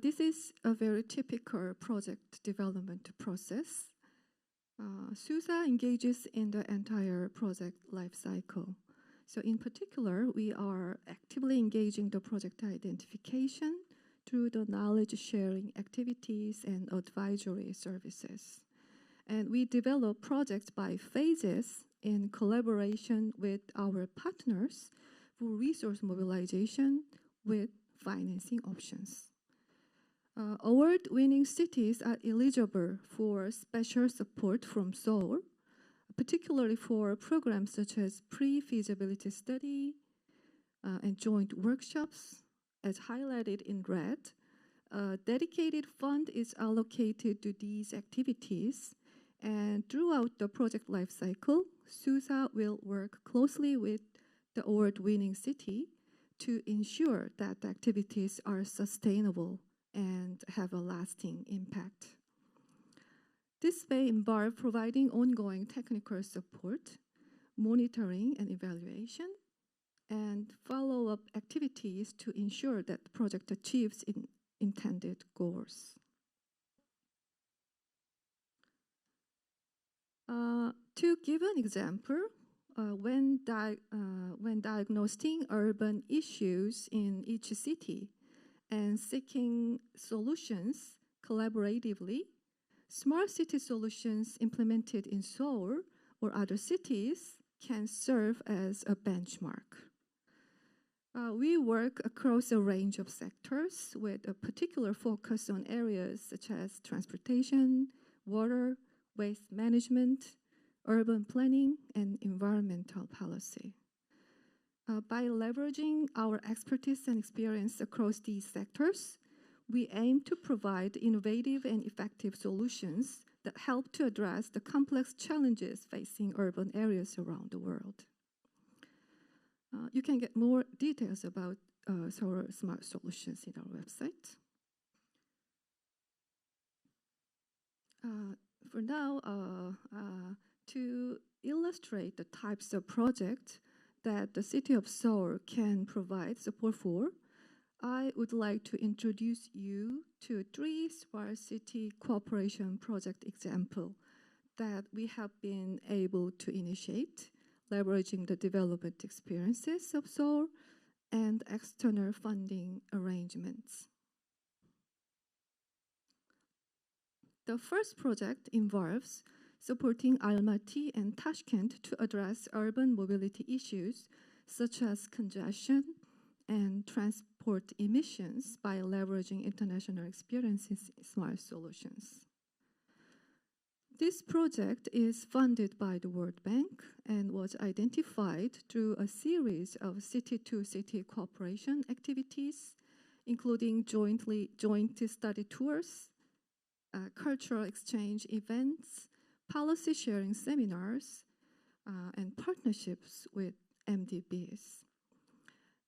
This is a very typical project development process. SUSA engages in the entire project life cycle. So in particular, we are actively engaging the project identification through the knowledge sharing activities and advisory services. And we develop projects by phases in collaboration with our partners for resource mobilization with financing options. Award-winning cities are eligible for special support from Seoul, particularly for programs such as pre-feasibility study and joint workshops, as highlighted in red. A dedicated fund is allocated to these activities, and throughout the project life cycle, SUSA will work closely with the award-winning city to ensure that the activities are sustainable and have a lasting impact. This may involve providing ongoing technical support, monitoring and evaluation, and follow-up activities to ensure that the project achieves intended goals. To give an example, when diagnosing urban issues in each city, and seeking solutions collaboratively, smart city solutions implemented in Seoul or other cities can serve as a benchmark. We work across a range of sectors with a particular focus on areas such as transportation, water, waste management, urban planning, and environmental policy. By leveraging our expertise and experience across these sectors, we aim to provide innovative and effective solutions that help to address the complex challenges facing urban areas around the world. You can get more details about Seoul Smart Solutions in our website. For now, to illustrate the types of projects that the city of Seoul can provide support for, I would like to introduce you to 3 smart city cooperation project examples that we have been able to initiate, leveraging the development experiences of Seoul and external funding arrangements. The first project involves supporting Almaty and Tashkent to address urban mobility issues such as congestion and transport emissions by leveraging international experiences in smart solutions. This project is funded by the World Bank and was identified through a series of city-to-city cooperation activities, including joint study tours, cultural exchange events, policy sharing seminars, and partnerships with MDBs.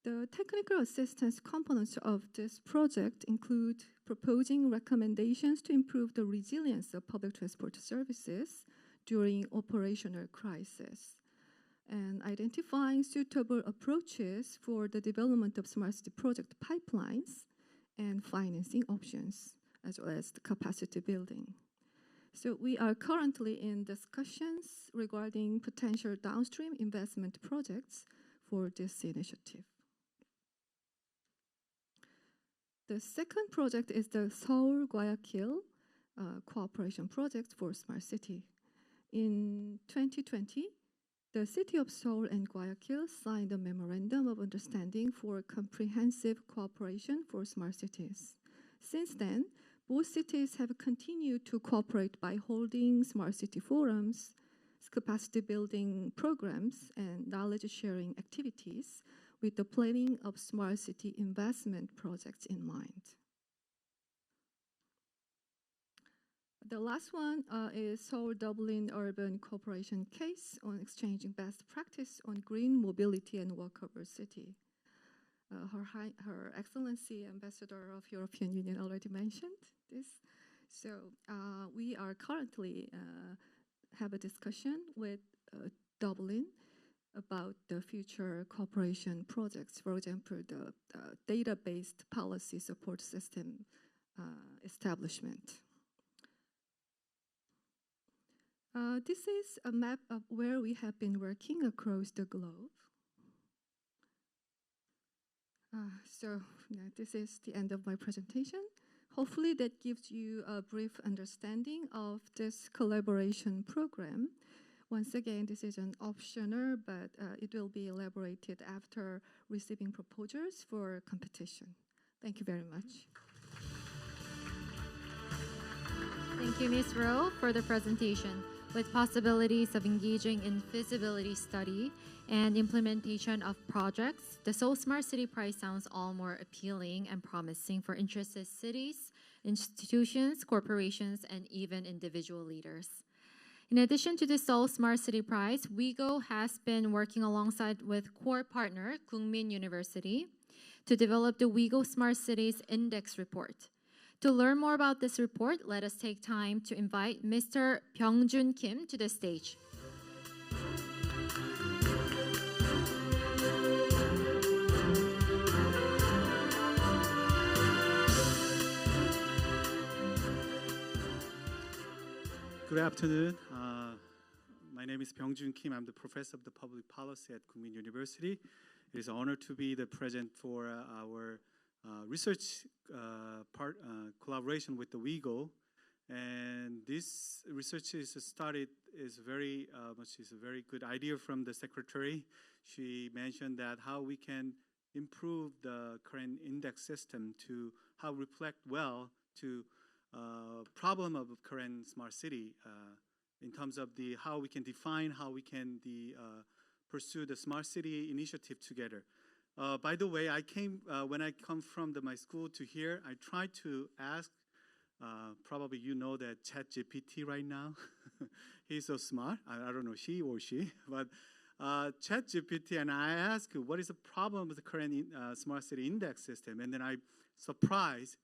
The technical assistance components of this project include proposing recommendations to improve the resilience of public transport services during operational crisis, and identifying suitable approaches for the development of smart city project pipelines and financing options, as well as the capacity building. So we are currently in discussions regarding potential downstream investment projects for this initiative. The second project is the Seoul-Guayaquil Cooperation Project for Smart City. In 2020, the city of Seoul and Guayaquil signed a memorandum of understanding for comprehensive cooperation for smart cities. Since then, both cities have continued to cooperate by holding smart city forums, capacity building programs, and knowledge sharing activities with the planning of smart city investment projects in mind. The last one is Seoul-Dublin Urban Cooperation Case on exchanging best practice on green mobility and walkable city. Her Excellency Ambassador of European Union already mentioned this. So we are currently have a discussion with Dublin about the future cooperation projects, for example, the data-based policy support system establishment. This is a map of where we have been working across the globe. This is the end of my presentation. Hopefully that gives you a brief understanding of this collaboration program. Once again, this is an optional, but it will be elaborated after receiving proposals for competition. Thank you very much. Thank you, Ms. Rowe, for the presentation. With possibilities of engaging in feasibility study and implementation of projects, the Seoul Smart City Prize sounds all more appealing and promising for interested cities, institutions, corporations, and even individual leaders. In addition to the Seoul Smart City Prize, WeGO has been working alongside with core partner Kookmin University to develop the WeGO Smart Cities Index Report. To learn more about this report, let us take time to invite Mr. Byung-jun Kim to the stage. Good afternoon. My name is Byung-jun Kim. I'm the professor of the public policy at Kookmin University. It is an honor to be the president for our research collaboration with the WeGO, and this research is a very good idea from the secretary. She mentioned that how we can improve the current index system to how reflect well to problem of current smart city in terms of the how we can define how we can pursue the smart city initiative together. By the way, when I come from my school to here, I try to ask, probably you know that ChatGPT right now, he's so smart. I don't know he or she, but ChatGPT, and I ask, what is the problem with the current smart city index system? And then I surprised,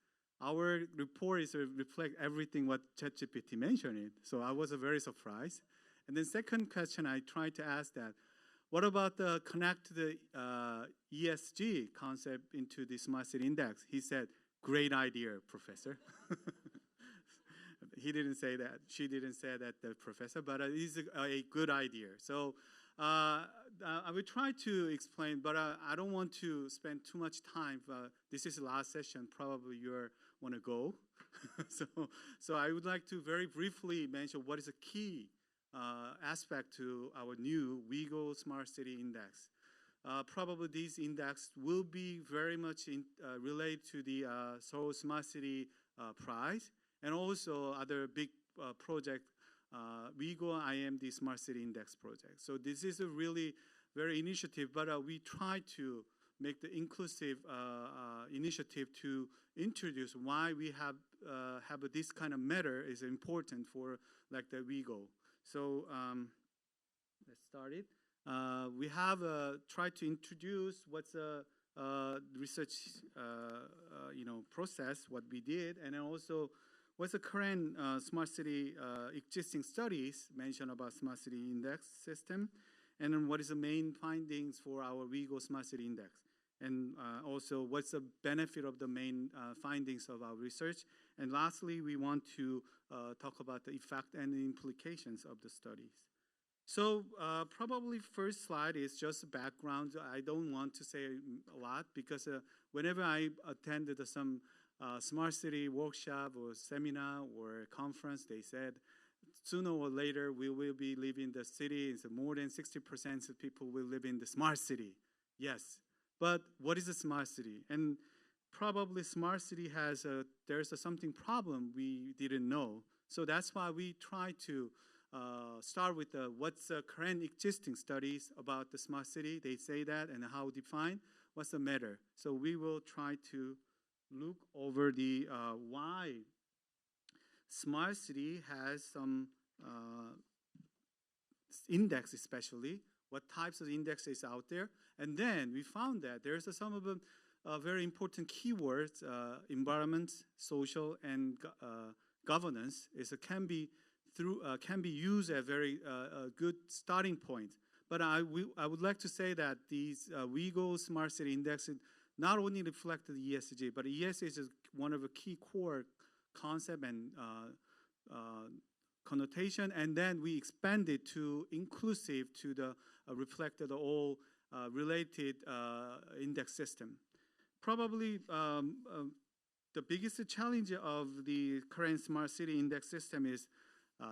our report reflect everything what ChatGPT mentioned. So I was very surprised. And then second question, I tried to ask that, what about connect the ESG concept into the smart city index? He said, great idea, professor. He didn't say that. She didn't say that, the professor, but it is a good idea. So I will try to explain, but I don't want to spend too much time. This is the last session. Probably you're want to go. so I would like to very briefly mention what is a key aspect to our new WeGo Smart City Index. Probably this index will be very much related to the Seoul Smart City Prize and also other big project, WeGo IMD Smart City Index project. So this is a really very initiative, but we try to make the inclusive initiative to introduce why we have this kind of matter is important for like the WeGo. So let's start it. We have tried to introduce what's a research process, what we did, and then also what's the current smart city existing studies mentioned about smart city index system, and then what is the main findings for our WeGo Smart City Index, and also what's the benefit of the main findings of our research, and lastly, we want to talk about the effect and the implications of the studies. So probably first slide is just background. I don't want to say a lot because whenever I attended some smart city workshop or seminar or conference, they said sooner or later we will be living the city. It's more than 60% of people will live in the smart city. Yes, but what is a smart city? And probably smart city has there's something problem we didn't know. So that's why we try to start with what's the current existing studies about the smart city. They say that and how define what's the matter. So we will try to look over the why smart city has some index, especially what types of indexes out there, and then we found that there's some of them very important keywords: environment, social, and governance. Can be used as a very good starting point. But I would like to say that these WeGo Smart City Index not only reflect the ESG, but ESG is one of the key core concept and connotation, and then we expand it to inclusive to the reflected all related index system. Probably the biggest challenge of the current smart city index system is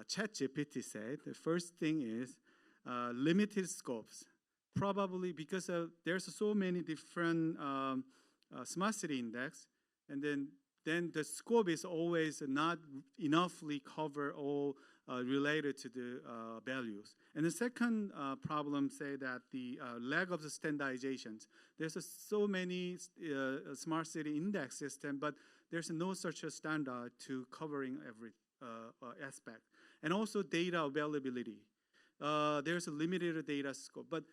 ChatGPT said. The first thing is limited scopes. Probably because there's so many different smart city index, and then the scope is always not enoughly cover all related to the values. And the second problem say that the lack of the standardizations. There's so many smart city index system, but there's no such a standard to covering every aspect. And also data availability. There's a limited data scope, but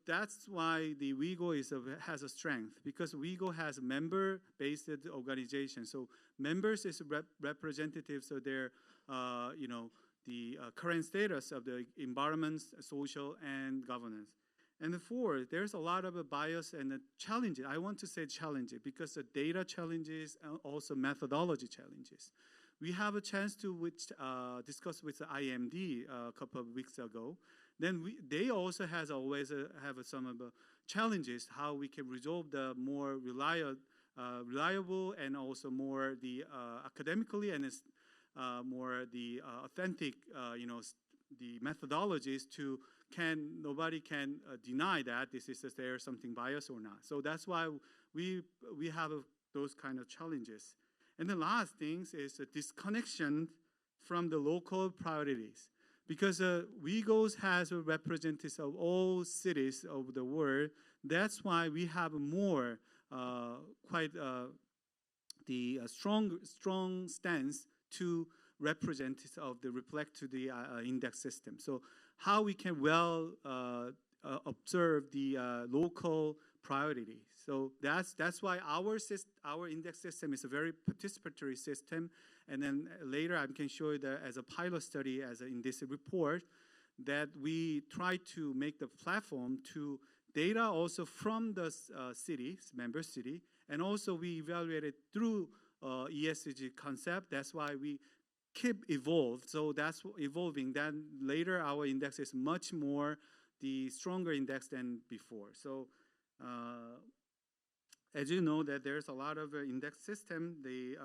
that's why the WeGo has a strength, because WeGo has a member-based organization. So members is representatives of their, the current status of the environment, social, and governance. And four, there's a lot of bias and challenges. I want to say challenges because the data challenges and also methodology challenges. We have a chance to discuss with the IMD a couple of weeks ago. Then they also have some of the challenges how we can resolve the more reliable and also more the academically and more the authentic the methodologies to nobody can deny that this is there something biased or not. So that's why we have those kind of challenges. And the last thing is a disconnection from the local priorities. Because WeGo has a representatives of all cities of the world. That's why we have more the strong stance to representatives of the reflect to the index system. So how we can well observe the local priorities. So that's why our index system is a very participatory system. And then later I can show you that as a pilot study, in this report, that we try to make the platform to data also from the cities, member city, and also we evaluate it through ESG concept. That's why we keep evolved. So that's evolving. Then later our index is much more the stronger index than before. So as you know, that there's a lot of index system. The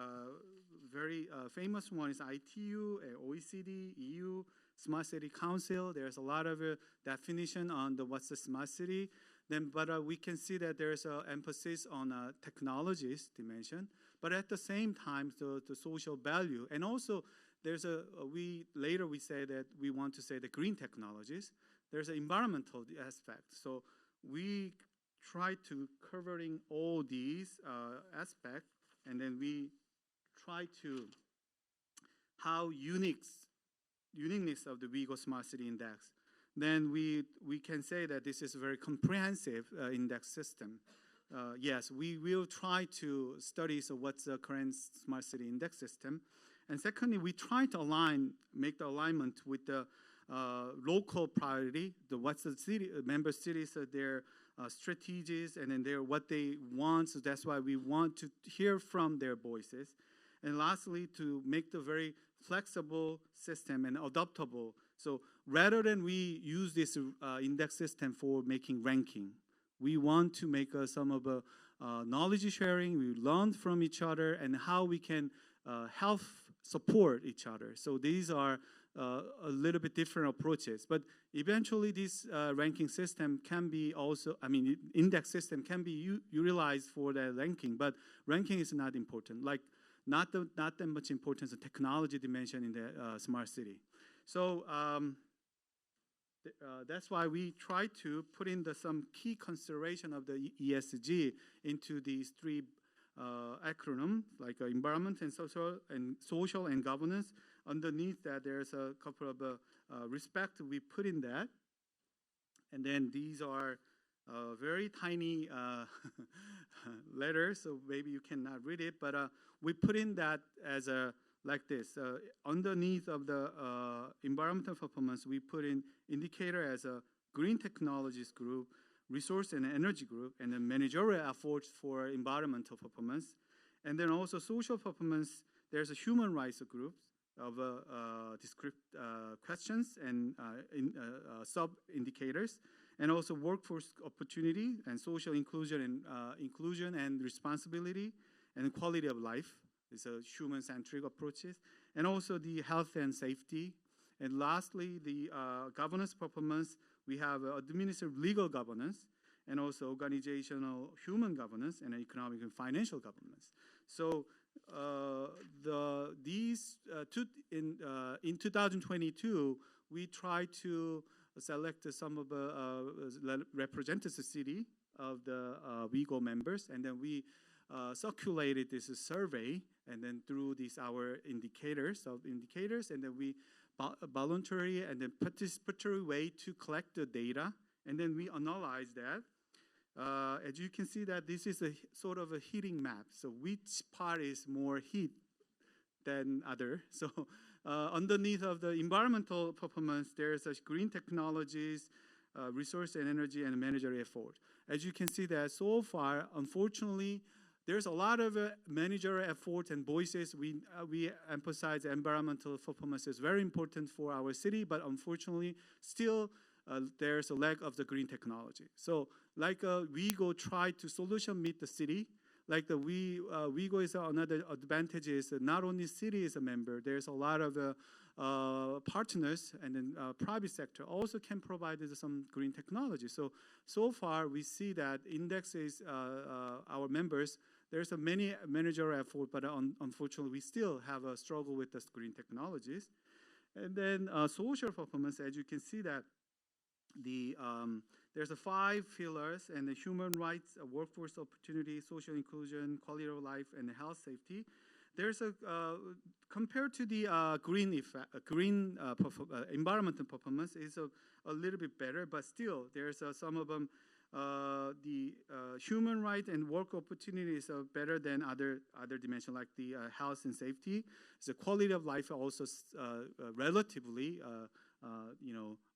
very famous one is ITU, OECD, EU, Smart City Council. There's a lot of definition on what's a smart city. But we can see that there's an emphasis on technologies dimension. But at the same time, the social value, and also there's we say that we want to say the green technologies. There's an environmental aspect. So we try to covering all these aspects, and then we try to how uniqueness of the WeGO Smart City Index. Then we can say that this is a very comprehensive index system. Yes, we will try to study what's the current smart city index system. And secondly, we try to make the alignment with the local priority, what's the city, member cities, their strategies, and then what they want. So that's why we want to hear from their voices. And lastly, to make the very flexible system and adaptable. So rather than we use this index system for making ranking, we want to make some of a knowledge sharing. We learn from each other and how we can help support each other. So these are a little bit different approaches. But eventually this ranking system can be also, index system can be utilized for the ranking, but ranking is not important. Like not that much importance of technology dimension in the smart city. So that's why we try to put in some key consideration of the ESG into these three acronyms, like environment and social and governance. Underneath that, there's a couple of respect we put in that, and then these are very tiny letters, so maybe you cannot read it, but we put in that as like this. Underneath of the environmental performance, we put in indicator as a green technologies group, resource and energy group, and then managerial efforts for environmental performance. And then also social performance, there's a human rights group of questions and sub-indicators, and also workforce opportunity and social inclusion and responsibility and quality of life. It's a human-centric approaches, and also the health and safety. And lastly, the governance performance, we have administrative legal governance, and also organizational human governance, and economic and financial governance. So in 2022, we tried to select some of the representative city of the WeGO members, and then we circulated this survey, and then through these our indicators, and then we voluntary and then participatory way to collect the data, and then we analyze that. As you can see that this is a sort of a heating map. So which part is more heat than other? So underneath of the environmental performance, there's green technologies, resource and energy, and managerial effort. As you can see that so far, unfortunately, there's a lot of managerial effort and voices. We emphasize environmental performance is very important for our city, but unfortunately, still there's a lack of the green technology. So like WeGO try to solution meet the city. Like the WeGO is another advantage is not only city is a member, there's a lot of partners, and then private sector also can provide some green technology. So far we see that index is our members. There's a many managerial effort, but unfortunately we still have a struggle with the green technologies. And then social performance, as you can see that there's 5 pillars, and the human rights, workforce opportunity, social inclusion, quality of life, and health safety. There's compared to the environmental performance is a little bit better, but still there's some of them. The human right and work opportunities are better than other dimensions, like the health and safety. The quality of life also relatively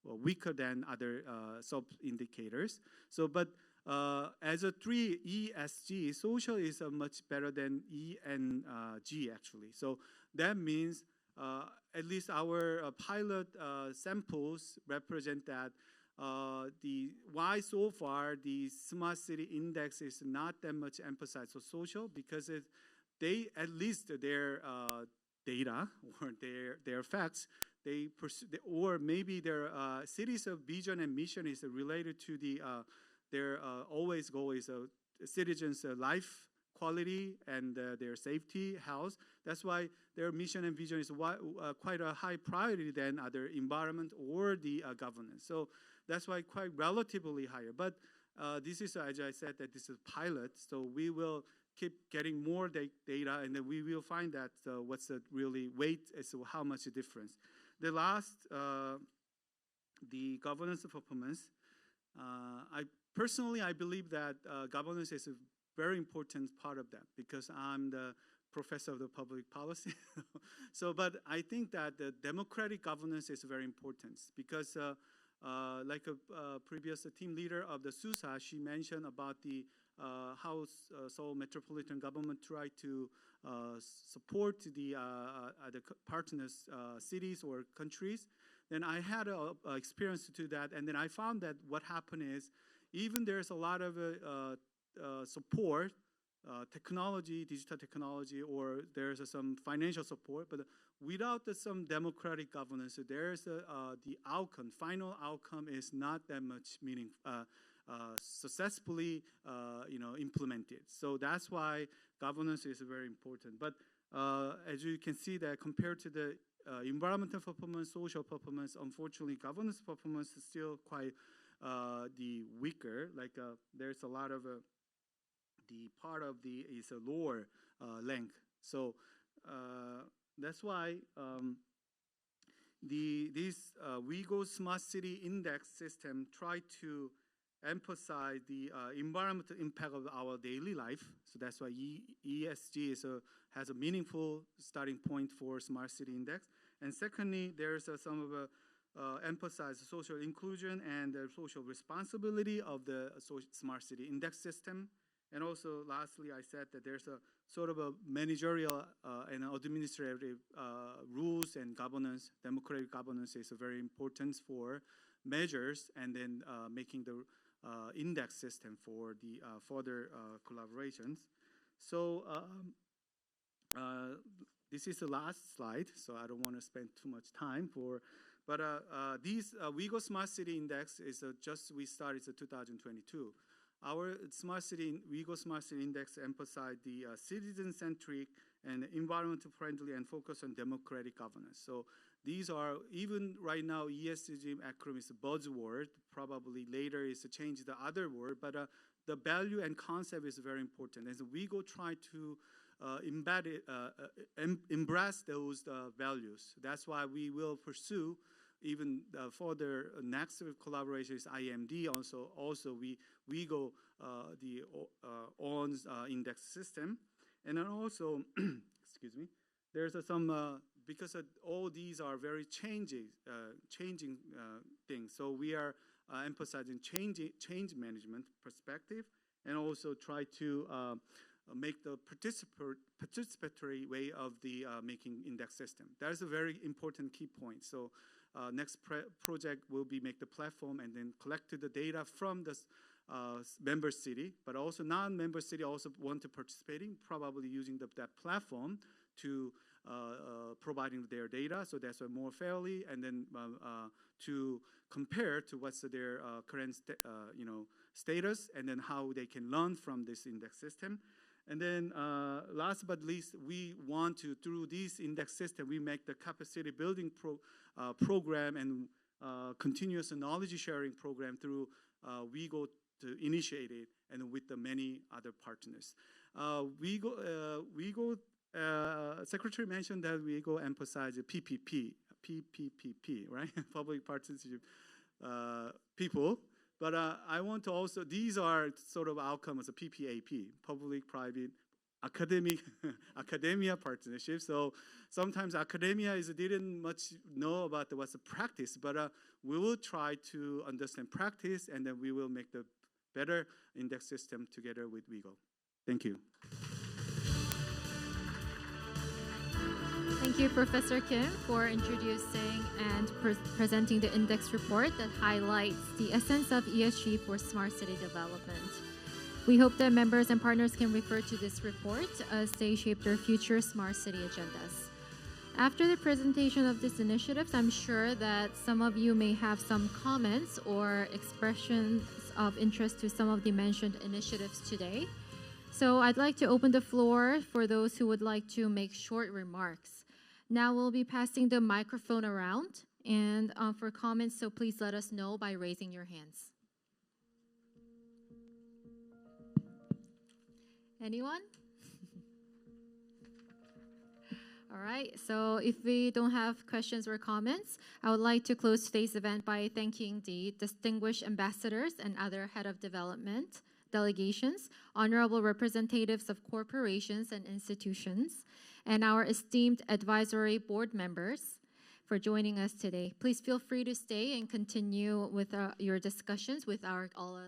weaker than other sub-indicators. So, but as a 3 ESG, social is much better than E and G actually. So that means at least our pilot samples represent that the why so far the smart city index is not that much emphasized on social, because they, at least their data or their facts, they pursue, or maybe their cities of vision and mission is related to their always goal is citizens' life quality and their safety, health. That's why their mission and vision is quite a high priority than other environment or the governance. So that's why quite relatively higher. But this is, as I said, that this is pilot. So we will keep getting more data, and then we will find that what's the really weight as to how much difference. The last, the governance performance. I believe that governance is a very important part of that, because I'm the professor of the public policy. So, but I think that the democratic governance is very important, because like a previous team leader of the SUSA, she mentioned about the how Seoul metropolitan government tried to support the partners cities or countries. Then I had a experience to that, and then I found that what happened is, even there's a lot of support, technology, digital technology, or there's some financial support, but without some democratic governance, there's the outcome, final outcome is not that much successfully implemented. So that's why governance is very important. But as you can see, that compared to the environmental performance, social performance, unfortunately, governance performance is still quite the weaker. Like there's a lot of the part of the is a lower length. So that's why this WeGo Smart City Index system try to emphasize the environmental impact of our daily life. So that's why ESG has a meaningful starting point for Smart City Index. And secondly, there's some of a emphasize social inclusion and the social responsibility of the Smart City Index system. And also, lastly, I said that there's a sort of a managerial and administrative rules and governance. Democratic governance is very important for measures, and then making the index system for the further collaborations. So this is the last slide, so I don't want to spend too much time for. But these WeGo Smart City Index is we started in 2022. Our WeGo Smart City Index emphasized the citizen-centric and environmental-friendly and focus on democratic governance. So these are, even right now, ESG acronym is a buzzword. Probably later is to change the other word, but the value and concept is very important. As WeGo try to embed it, embrace those values. That's why we will pursue even further next collaboration is IMD. Also WeGo the owns index system, and then also excuse me. There's some because all these are very changing things. So we are emphasizing change management perspective, and also try to make the participatory way of the making index system. That is a very important key point. So next project will be make the platform and then collect the data from the member city, but also non-member city also want to participating, probably using that platform to providing their data. So that's more fairly, and then to compare to what's their current status, and then how they can learn from this index system. And then last but least, we want to, through this index system, we make the capacity building program and continuous knowledge sharing program through WeGo to initiate it, and with the many other partners. WeGo Secretary mentioned that WeGo emphasizes PPP, right? Public participation people. But I want to also, these are sort of outcomes of PPAP, public-private academia partnership. So sometimes academia didn't much know about what's the practice, but we will try to understand practice, and then we will make the better index system together with WeGo. Thank you. Thank Thank you, Professor Kim, for introducing and presenting the index report that highlights the essence of ESG for smart city development. We hope that members and partners can refer to this report as they shape their future smart city agendas. After the presentation of these initiatives, I'm sure that some of you may have some comments or expressions of interest to some of the mentioned initiatives today. So I'd like to open the floor for those who would like to make short remarks. Now we'll be passing the microphone around and for comments, so please let us know by raising your hands. Anyone? All right, so if we don't have questions or comments, I would like to close today's event by thanking the distinguished ambassadors and other head of development delegations, honorable representatives of corporations and institutions, and our esteemed advisory board members for joining us today. Please feel free to stay and continue with your discussions with our all